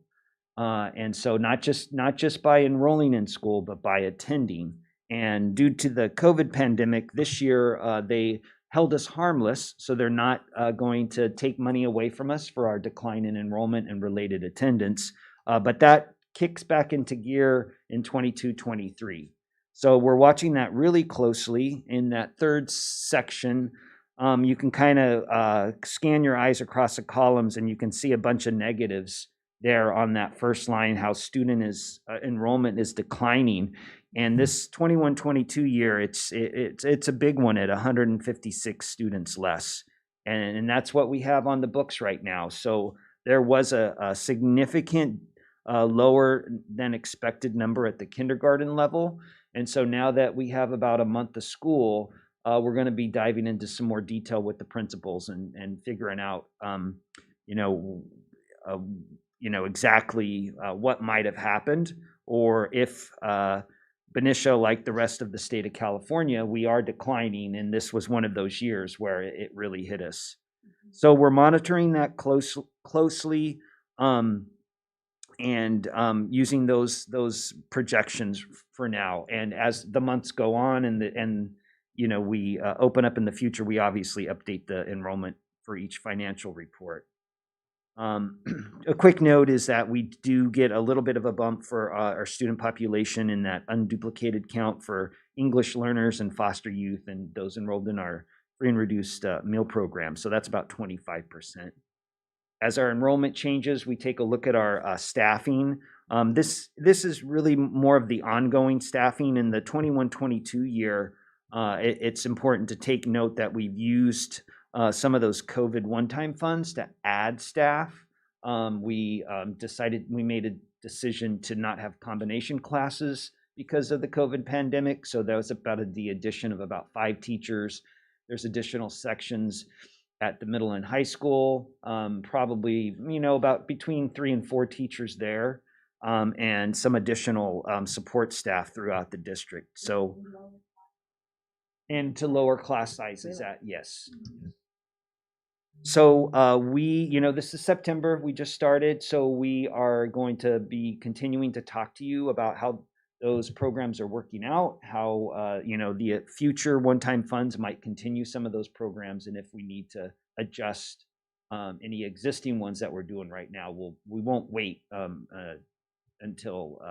and so not just by enrolling in school, but by attending. And due to the COVID pandemic this year, they held us harmless, so they're not going to take money away from us for our decline in enrollment and related attendance. But that kicks back into gear in 22-23. So we're watching that really closely. In that third section, you can kind of scan your eyes across the columns, and you can see a bunch of negatives there on that first line, how student enrollment is declining. And this 21-22 year, it's a big one at 156 students less. And that's what we have on the books right now. So there was a significant lower than expected number at the kindergarten level. And so now that we have about a month of school, we're going to be diving into some more detail with the principals and figuring out, exactly what might have happened, or if Benicia, like the rest of the state of California, we are declining, and this was one of those years where it really hit us. So we're monitoring that closely, and using those projections for now. And as the months go on, and we open up in the future, we obviously update the enrollment for each financial report. A quick note is that we do get a little bit of a bump for our student population in that unduplicated count for English learners and foster youth and those enrolled in our free and reduced meal program. So that's about 25%. As our enrollment changes, we take a look at our staffing. This is really more of the ongoing staffing. In the 21-22 year, it's important to take note that we've used some of those COVID one-time funds to add staff. We made a decision to not have combination classes because of the COVID pandemic. So that was about the addition of about 5 teachers. There's additional sections at the middle and high school, probably, about between 3 and 4 teachers there, and some additional support staff throughout the district. So, and to lower class sizes yes. So this is September, we just started, so we are going to be continuing to talk to you about how those programs are working out, how the future one-time funds might continue some of those programs, and if we need to adjust any existing ones that we're doing right now, we won't wait until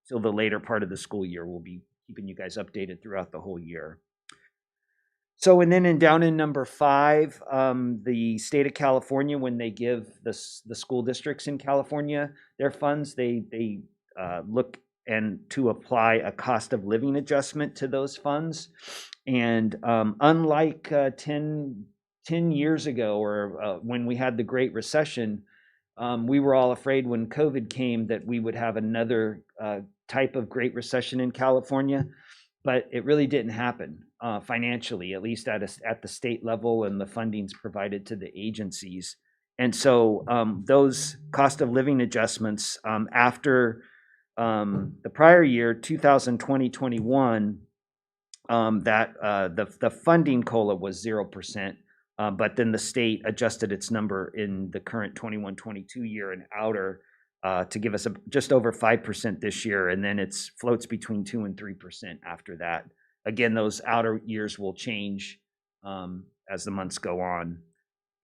the later part of the school year. We'll be keeping you guys updated throughout the whole year. So, and then down in number 5, the state of California, when they give the school districts in California their funds, they look and to apply a cost of living adjustment to those funds. And unlike 10 years ago, or when we had the Great Recession, we were all afraid when COVID came that we would have another type of Great Recession in California, but it really didn't happen financially, at least at the state level, and the fundings provided to the agencies. And so those cost of living adjustments after the prior year, 2020-21, the funding COLA was 0%, but then the state adjusted its number in the current 21-22 year and outer to give us just over 5% this year, and then it floats between 2 and 3% after that. Again, those outer years will change as the months go on.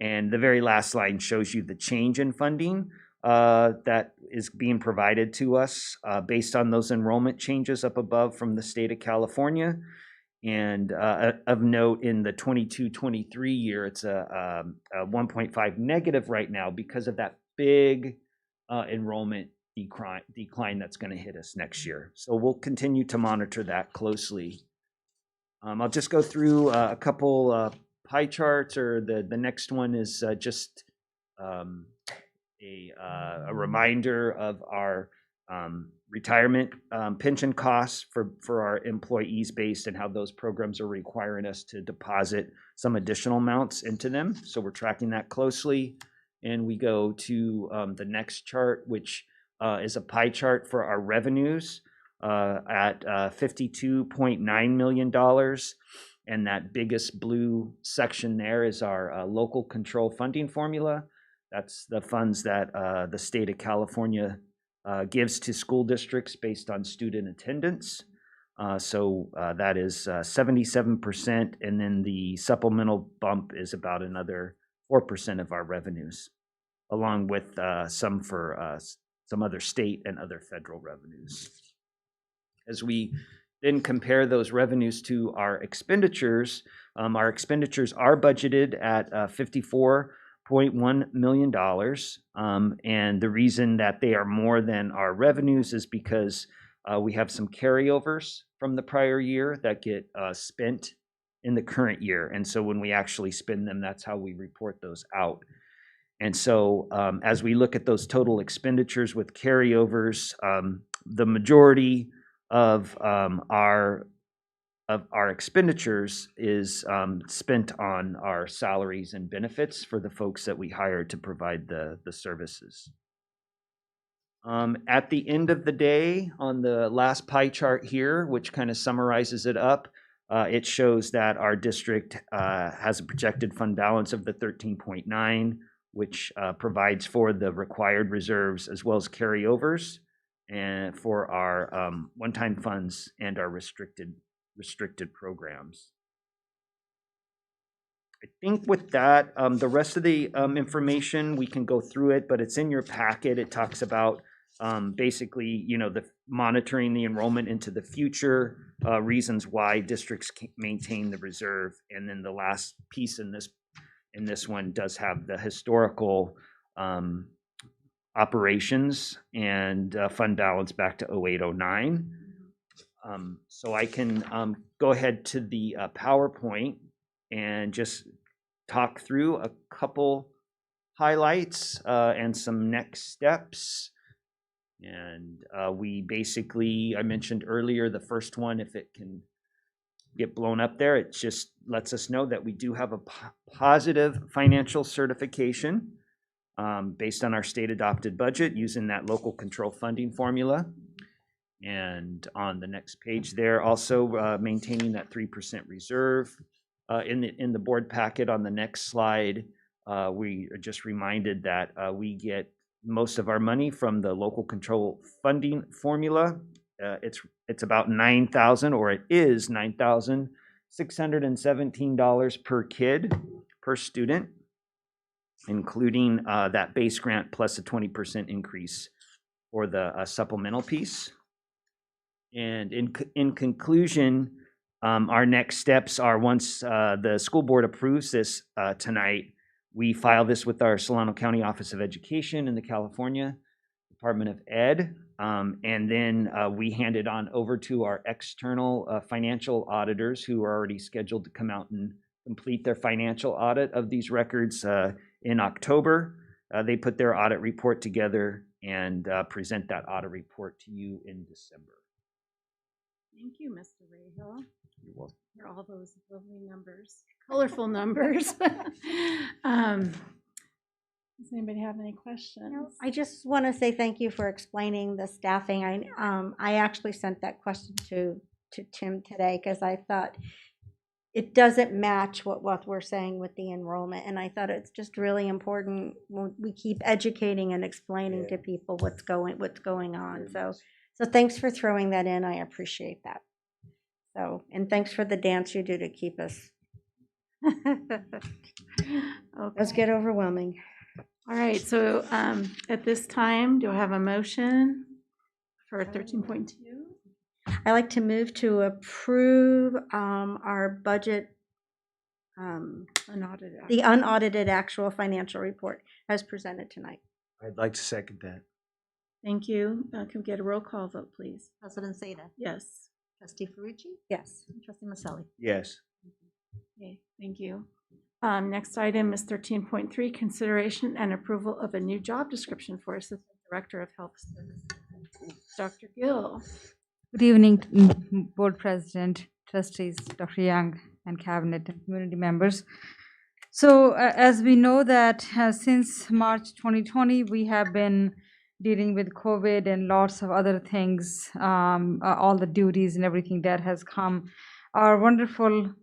And the very last line shows you the change in funding that is being provided to us based on those enrollment changes up above from the state of California. And of note, in the 22-23 year, it's a 1.5 negative right now because of that big enrollment decline that's going to hit us next year. So we'll continue to monitor that closely. I'll just go through a couple pie charts, or the next one is just a reminder of our retirement pension costs for our employees based on how those programs are requiring us to deposit some additional amounts into them. So we're tracking that closely. And we go to the next chart, which is a pie chart for our revenues at $52.9 million. And that biggest blue section there is our local control funding formula. That's the funds that the state of California gives to school districts based on student attendance. So that is 77%, and then the supplemental bump is about another 4% of our revenues, along with some for some other state and other federal revenues. As we then compare those revenues to our expenditures are budgeted at $54.1 million. And the reason that they are more than our revenues is because we have some carryovers from the prior year that get spent in the current year. And so when we actually spend them, that's how we report those out. And so as we look at those total expenditures with carryovers, the majority of our expenditures is spent on our salaries and benefits for the folks that we hire to provide the services. At the end of the day, on the last pie chart here, which kind of summarizes it up, it shows that our district has a projected fund balance of the 13.9, which provides for the required reserves as well as carryovers, and for our one-time funds and our restricted programs. I think with that, the rest of the information, we can go through it, but it's in your packet. It talks about basically, the monitoring the enrollment into the future, reasons why districts maintain the reserve, and then the last piece in this one does have the historical operations and fund balance back to 08-09. So I can go ahead to the PowerPoint and just talk through a couple highlights and some next steps. And we basically, I mentioned earlier, the first one, if it can get blown up there, it just lets us know that we do have a positive financial certification based on our state adopted budget using that local control funding formula. And on the next page there, also maintaining that 3% reserve. In the board packet on the next slide, we are just reminded that we get most of our money from the local control funding formula. It's about $9,000, or it is $9,617 per kid per student, including that base grant plus a 20% increase for the supplemental piece. And in conclusion, our next steps are, once the school board approves this tonight, we file this with our Solano County Office of Education in the California Department of Ed, and then we hand it on over to our external financial auditors, who are already scheduled to come out and complete their financial audit of these records in October. They put their audit report together and present that audit report to you in December. Thank you, Mr. Rahill, for all those lovely numbers, colorful numbers. Does anybody have any questions? No, I just want to say thank you for explaining the staffing. I actually sent that question to to Tim today because I thought it doesn't match what we're saying with the enrollment. And I thought it's just really important when we keep educating and explaining to people what's going on. So thanks for throwing that in. I appreciate that. So, and thanks for the dance you do to keep us. Let's get overwhelming. All right, so at this time, do I have a motion for 13.2? I'd like to move to approve our budget, Unaudited. the unaudited actual financial report as presented tonight. I'd like to second that. Thank you. Can we get a roll call vote, please? President Seda. Yes. Trustee Ferrucci. Yes. And Trustee Maselli. Yes. Okay, thank you. Next item is 13.3, consideration and approval of a new job description for Assistant Director of Health Services. Dr. Gill. Good evening, Board President, Trustees, Dr. Young, and Cabinet and community members. So as we know that since March 2020, we have been dealing with COVID and lots of other things, all the duties and everything that has come. Our wonderful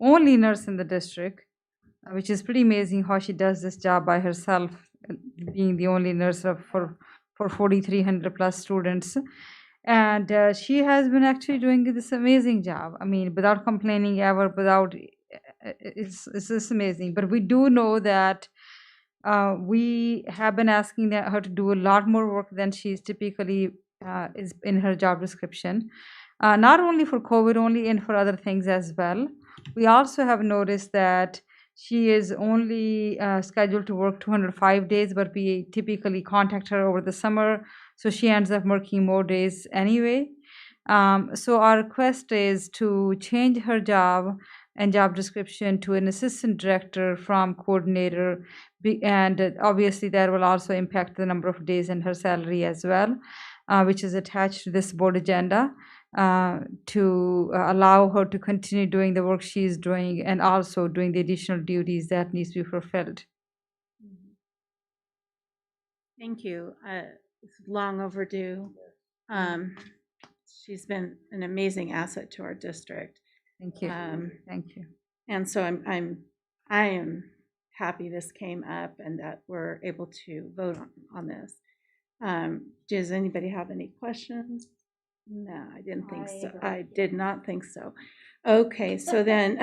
only nurse in the district, which is pretty amazing how she does this job by herself, being the only nurse for 4,300 plus students. And she has been actually doing this amazing job. I mean, without complaining ever, it's just amazing. But we do know that we have been asking her to do a lot more work than she's typically is in her job description. Not only for COVID only and for other things as well. We also have noticed that she is only scheduled to work 205 days, but we typically contact her over the summer, so she ends up working more days anyway. So our request is to change her job and job description to an assistant director from coordinator, and obviously that will also impact the number of days and her salary as well, which is attached to this board agenda. To allow her to continue doing the work she is doing and also doing the additional duties that needs to be fulfilled. Thank you. It's long overdue. She's been an amazing asset to our district. Thank you. Thank you. And so I am happy this came up and that we're able to vote on this. Does anybody have any questions? No, I didn't think so. I did not think so. Okay, so then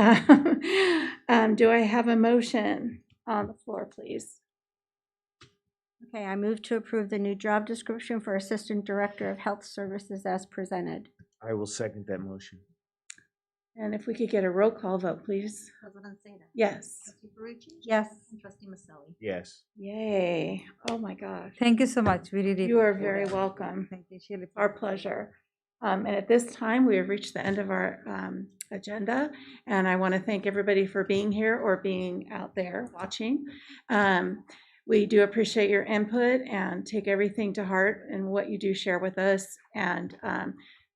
do I have a motion on the floor, please? Okay, I move to approve the new job description for Assistant Director of Health Services as presented. I will second that motion. And if we could get a roll call vote, please. President Seda. Yes. Trustee Ferrucci. Yes. And Trustee Maselli. Yes. Yay. Oh my gosh. Thank you so much. We really You are appreciate very it. welcome. Thank you, Sheila. Our pleasure. And at this time, we have reached the end of our agenda, and I want to thank everybody for being here or being out there watching. We do appreciate your input and take everything to heart and what you do share with us, and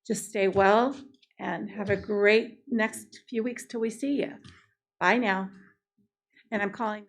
just stay well and have a great next few weeks till we see you. Bye now. And I'm calling